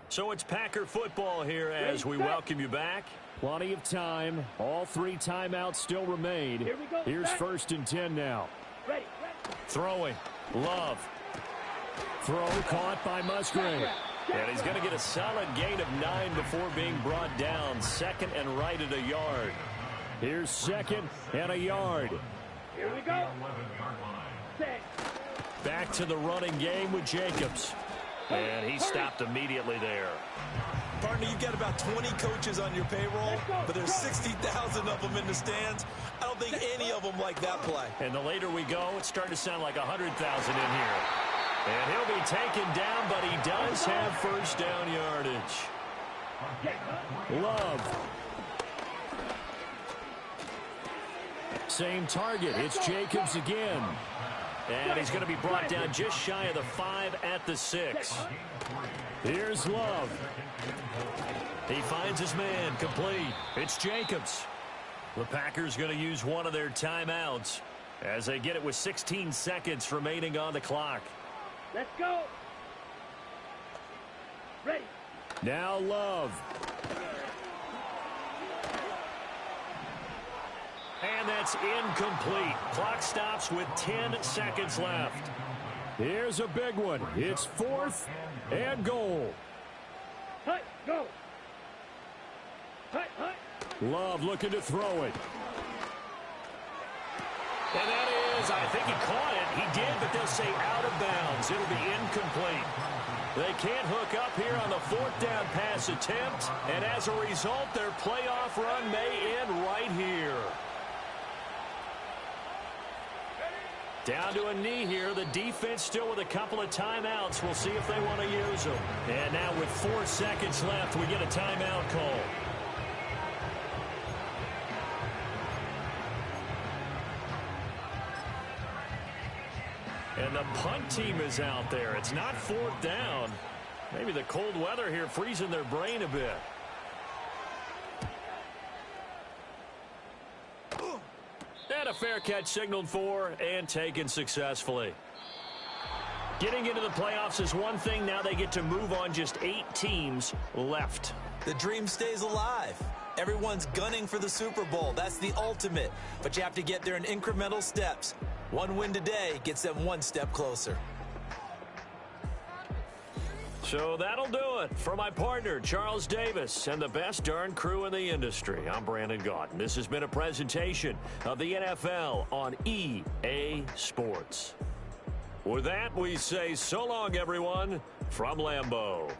So it's Packer football here as we welcome you back. Plenty of time. All 3 timeouts still remain. Here we go. Here's 1st and 10 now. Ready. Throwing. Love. Throw caught by Musgrave. And he's going to get a solid gain of 9 before being brought down. 2nd and right at a yard. Here's 2nd and a yard. Here we go. Set. Back to the running game with Jacobs. And he stopped immediately there. Partner, you've got about 20 coaches on your payroll, but there's 60,000 of them in the stands. I don't think any of them like that play. And the later we go, it's starting to sound like 100,000 in here. And he'll be taken down, but he does have 1st down yardage. Love. Same target. It's Jacobs again. And he's going to be brought down just shy of the 5 at the 6. Here's Love. He finds his man complete. It's Jacobs. The Packers going to use one of their timeouts as they get it with 16 seconds remaining on the clock. Let's go. Ready. Now Love. And that's incomplete. Clock stops with 10 seconds left. Here's a big one. It's 4th and goal. Hut, go. Hut, hut. Love looking to throw it. And that is, I think he caught it. He did, but they'll say out of bounds. It'll be incomplete. They can't hook up here on the 4th down pass attempt, and as a result, their playoff run may end right here. Down to a knee here. The defense still with a couple of timeouts. We'll see if they want to use them. And now with 4 seconds left, we get a timeout call. And the punt team is out there. It's not 4th down. Maybe the cold weather here freezing their brain a bit. And a fair catch signaled for and taken successfully. Getting into the playoffs is one thing. Now they get to move on. Just 8 teams left. The dream stays alive. Everyone's gunning for the Super Bowl. That's the ultimate. But you have to get there in incremental steps. One win today gets them 1 step closer. So that'll do it for my partner, Charles Davis, and the best darn crew in the industry. I'm Brandon Gaudin. This has been a presentation of the NFL on EA Sports. With that, we say so long, everyone, from Lambeau.